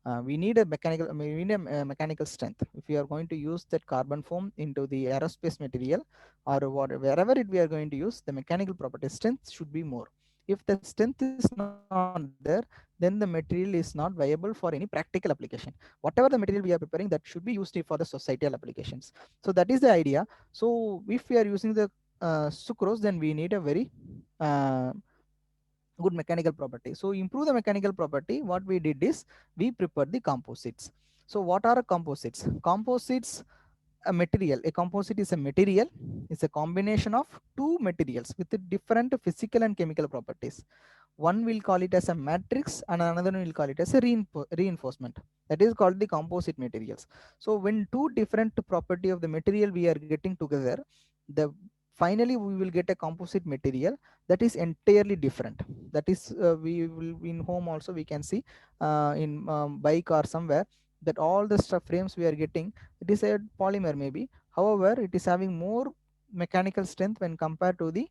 need a mechanical, we need a mechanical strength. If we are going to use that carbon foam into the aerospace material or wherever it we are going to use, the mechanical property strength should be more. If the strength is not there, then the material is not viable for any practical application. Whatever the material we are preparing, that should be used for the societal applications. So that is the idea. So if we are using the sucrose, then we need a very uh, good mechanical property. So improve the mechanical property, what we did is we prepared the composites. So what are composites? Composites, a material, a composite is a material, is a combination of two materials with different physical and chemical properties. One will call it as a matrix and another will call it as a reinforcement. That is called the composite materials. So when two different property of the material we are getting together, the finally we will get a composite material that is entirely different. That is we will in home also we can see in bike or somewhere, that all the stuff frames we are getting, it is a polymer maybe. However, it is having more mechanical strength when compared to the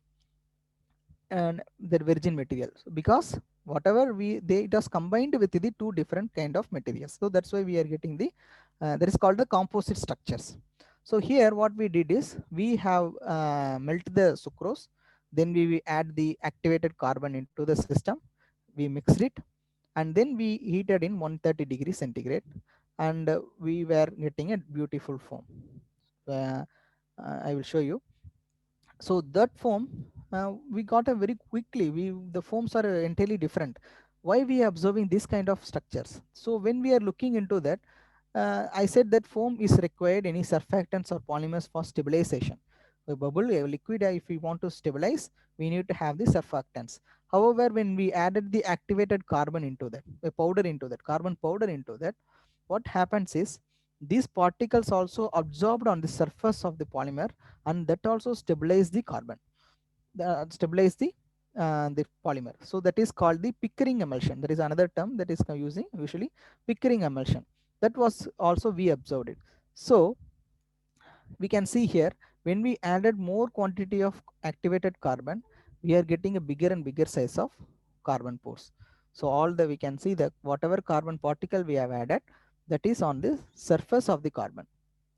virgin material. So because whatever it was combined with the two different kind of materials, so that's why we are getting the that is called the composite structures. So here what we did is we have melted the sucrose, then we add the activated carbon into the system, we mixed it, and then we heated in 130 degrees centigrade, and we were getting a beautiful foam. uh, I will show you. So that foam we got a very quickly, we the foams are entirely different. Why we are observing this kind of structures? So when we are looking into that, I said that foam is required any surfactants or polymers for stabilization. A bubble, a liquid, if we want to stabilize, we need to have the surfactants. However, when we added the activated carbon into that, a powder into that, carbon powder into that, what happens is these particles also absorbed on the surface of the polymer, and that also stabilize the carbon, stabilize the polymer. So that is called the Pickering emulsion. That is another term that is using usually, Pickering emulsion. That was also we observed it. So we can see here, when we added more quantity of activated carbon, we are getting a bigger and bigger size of carbon pores. So all the, we can see that whatever carbon particle we have added, that is on the surface of the carbon,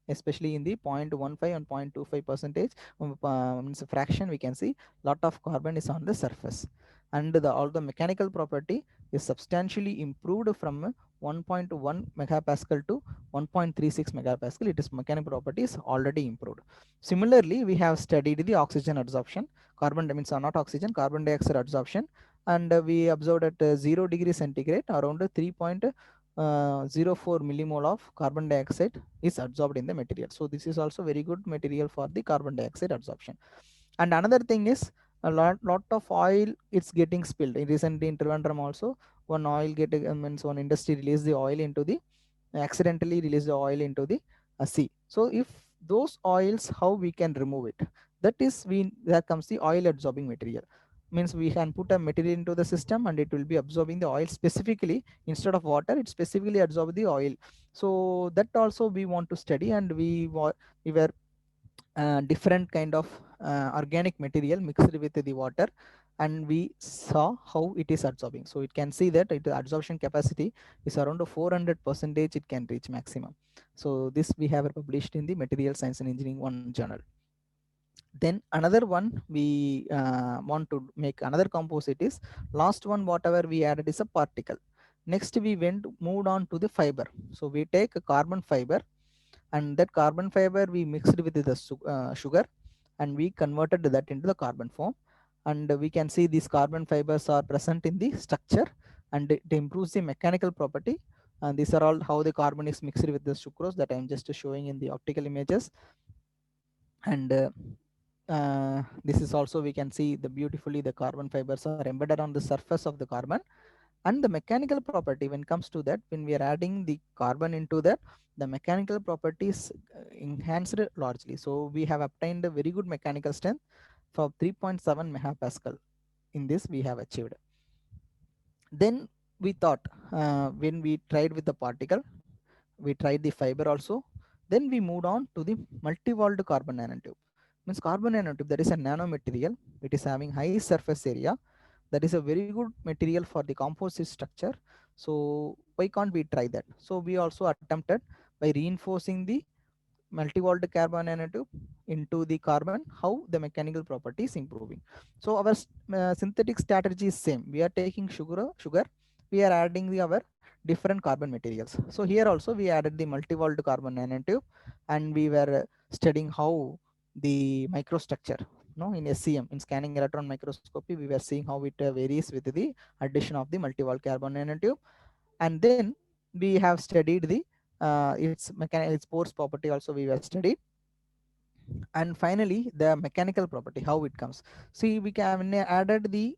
especially in the 0.15 and 0.25 percentage means a fraction, we can see lot of carbon is on the surface. And all the mechanical property is substantially improved from 1.1 megapascal to 1.36 megapascal. It is mechanical property is already improved. Similarly, we have studied the oxygen absorption, carbon means not oxygen, carbon dioxide absorption, and we observed at 0 degree centigrade around 3.04 millimole of carbon dioxide is absorbed in the material. So this is also very good material for the carbon dioxide absorption. And another thing is a lot of oil it's getting spilled. Recently in Trivandrum also, one oil means one industry released the oil into the, accidentally released the oil into the sea. So if those oils, how we can remove it? That is, we there comes the oil absorbing material. means we can put a material into the system and it will be absorbing the oil specifically. Instead of water, it specifically absorb the oil. So that also we want to study, and we were different kind of organic material mixed with the water, and we saw how it is absorbing. So it can see that the absorption capacity is around 400 percentage it can reach maximum. So this we have published in the Material Science and Engineering one journal. Then another one we want to make another composite is last one whatever we added is a particle. Next we moved on to the fiber. So we take a carbon fiber, and that carbon fiber we mixed with the sugar, and we converted that into the carbon form. And we can see these carbon fibers are present in the structure, and it improves the mechanical property. And these are all how the carbon is mixed with the sucrose that I'm just showing in the optical images. And this is also we can see the beautifully the carbon fibers are embedded on the surface of the carbon. And the mechanical property, when it comes to that, when we are adding the carbon into that, the mechanical properties enhanced largely. So we have obtained a very good mechanical strength for 3.7 megapascal. In this we have achieved. Then we thought, when we tried with the particle, we tried the fiber also. Then we moved on to the multi-walled carbon nanotube. Means carbon nanotube, that is a nanomaterial. It is having high surface area. That is a very good material for the composite structure. So why can't we try that? So we also attempted by reinforcing the multi-walled carbon nanotube into the carbon, how the mechanical property is improving. So our synthetic strategy is same. We are taking sugar, we are adding our different carbon materials. So here also we added the multi-walled carbon nanotube, and we were studying how the microstructure, in SEM, in scanning electron microscopy, we were seeing how it varies with the addition of the multi-walled carbon nanotube. And then we have studied the its pores property also we were studied. And finally the mechanical property, how it comes. See, we can added the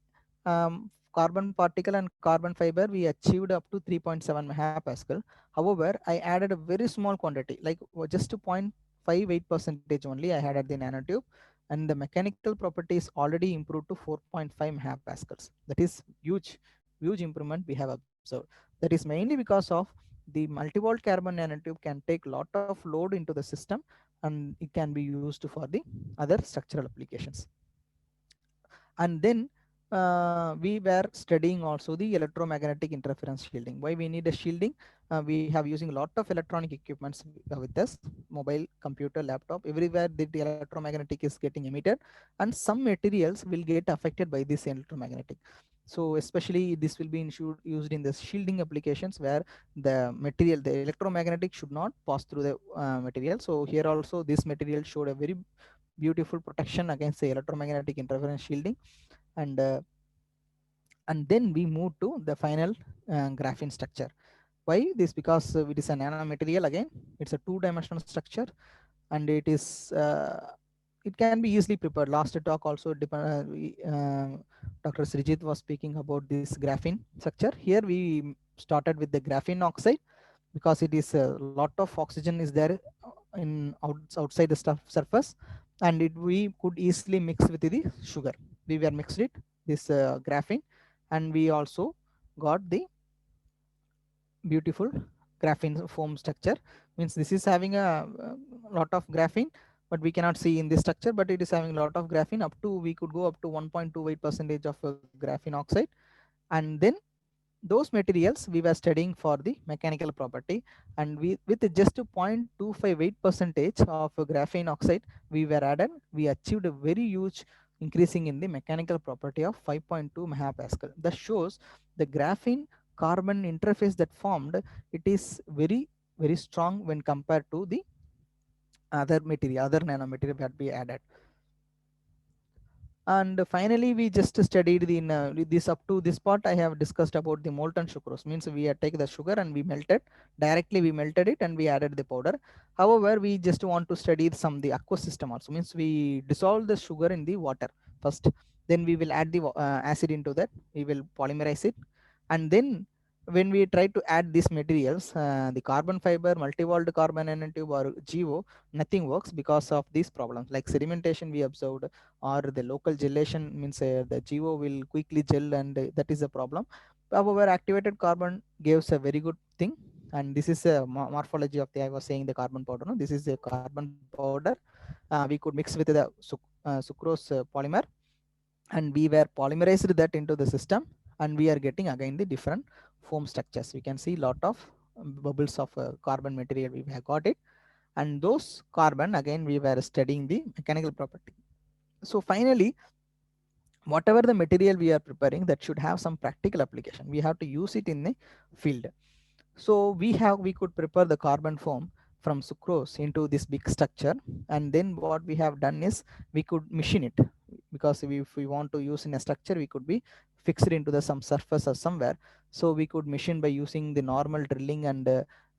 carbon particle and carbon fiber, we achieved up to 3.7 megapascal. However, I added a very small quantity, like just 0.58 percentage only I added the nanotube, and the mechanical properties already improved to 4.5 megapascals. That is huge improvement we have observed. That is mainly because of the multi-walled carbon nanotube can take lot of load into the system, and it can be used for the other structural applications. And then we were studying also the electromagnetic interference shielding. Why we need a shielding? We have using a lot of electronic equipments with us, mobile, computer, laptop, everywhere the electromagnetic is getting emitted, and some materials will get affected by this electromagnetic. So especially this will be used in the shielding applications, where the electromagnetic should not pass through the material. So here also this material showed a very beautiful protection against the electromagnetic interference shielding. And then we move to the final graphene structure. Why this? Because it is a nanomaterial again. It's a two-dimensional structure, and it can be easily prepared. Last talk also Dr. Srijit was speaking about this graphene structure. Here we started with the graphene oxide, because it is a lot of oxygen is there outside the surface, and we could easily mix with the sugar. We were mixed it this graphene, and we also got the beautiful graphene foam structure. Means this is having a lot of graphene, but we cannot see in this structure, but it is having a lot of graphene. Up to we could go up to 1.28 percentage of graphene oxide. And then those materials we were studying for the mechanical property, and we with just 0.258 percentage of graphene oxide we were added, we achieved a very huge increasing in the mechanical property of 5.2 megapascal. That shows the graphene carbon interface that formed, it is very strong when compared to the other nanomaterial that we added. And finally we just studied this. Up to this part I have discussed about the molten sucrose. Means we had take the sugar and we melted it and we added the powder. However, we just want to study some the aqueous system also. Means we dissolve the sugar in the water first, then we will add the acid into that, we will polymerize it, and then when we try to add these materials, the carbon fiber, multi-walled carbon nanotube or GO, nothing works because of these problems like sedimentation we observed, or the local gelation means the GO will quickly gel, and that is a problem. However, activated carbon gives a very good thing, and this is a morphology of the, I was saying, the carbon powder. No? This is a carbon powder. We could mix with the sucrose polymer, and we were polymerized that into the system, and we are getting again the different foam structures. We can see lot of bubbles of carbon material we have got it, and those carbon again we were studying the mechanical property. So finally, whatever the material we are preparing, that should have some practical application. We have to use it in the field. So we could prepare the carbon foam from sucrose into this big structure, and then what we have done is we could machine it, because if we want to use in a structure, we could be fixed into the some surface or somewhere. So we could machine by using the normal drilling and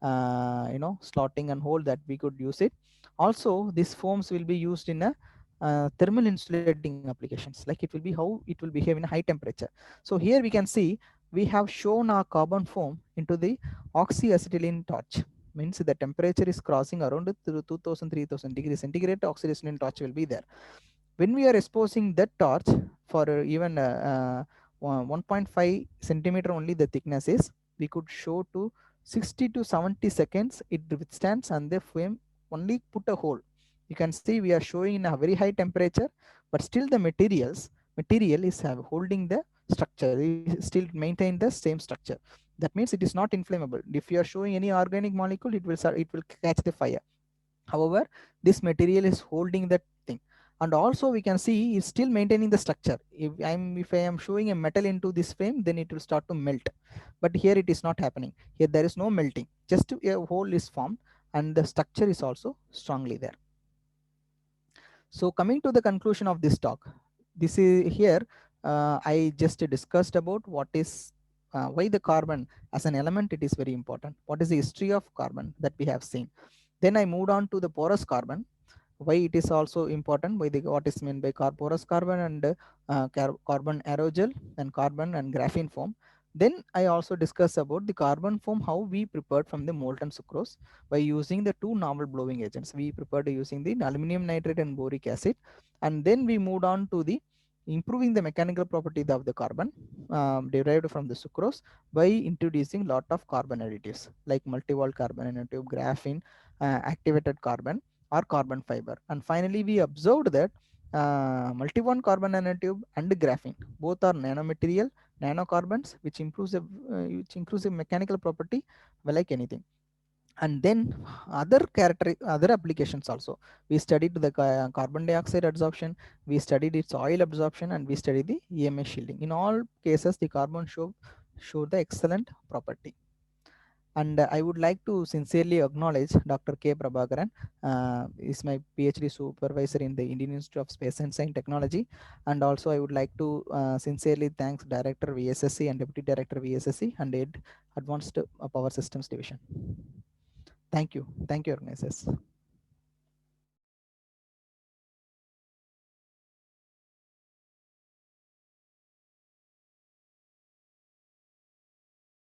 slotting and hole, that we could use it. Also these foams will be used in a thermal insulating applications, like it will be how it will behave in a high temperature. So here we can see we have shown our carbon foam into the oxyacetylene torch. Means the temperature is crossing around 2000 3000 degrees centigrade, oxyacetylene torch will be there. When we are exposing that torch for even 1.5 centimeter only the thickness is, we could show to 60 to 70 seconds it withstands, and the flame only put a hole. You can see we are showing in a very high temperature, but still the material is holding the structure, is still maintain the same structure. That means it is not inflammable. If you are showing any organic molecule, it will catch the fire. However, this material is holding that thing, and also we can see it's still maintaining the structure. If I am showing a metal into this frame, then it will start to melt, but here it is not happening. Here there is no melting, just a hole is formed, and the structure is also strongly there. So coming to the conclusion of this talk, this is here, I just discussed about what is why the carbon as an element it is very important. What is the history of carbon that we have seen. Then I moved on to the porous carbon, why it is also important, by the what is meant by porous carbon, and carbon aerogel, and carbon and graphene foam. Then I also discussed about the carbon foam, how we prepared from the molten sucrose by using the two novel blowing agents. We prepared using the aluminum nitrate and boric acid, and then we moved on to the improving the mechanical properties of the carbon derived from the sucrose by introducing lot of carbon additives like multi-walled carbon nanotube, graphene, activated carbon, or carbon fiber. And finally, we observed that multi-bond carbon nanotube and graphene both are nanomaterial, nanocarbons, which improves the mechanical property like anything. And then other applications also, we studied the carbon dioxide absorption, we studied its oil absorption, and we studied the EMA shielding. In all cases, the carbon show the excellent property. And I would like to sincerely acknowledge Dr. K. Prabhakaran, is my PhD supervisor in the Indian Institute of Space and Science Technology. And also I would like to sincerely thanks Director VSSC and Deputy Director VSSC and Advanced Power Systems Division. Thank you. Thank you, organizers.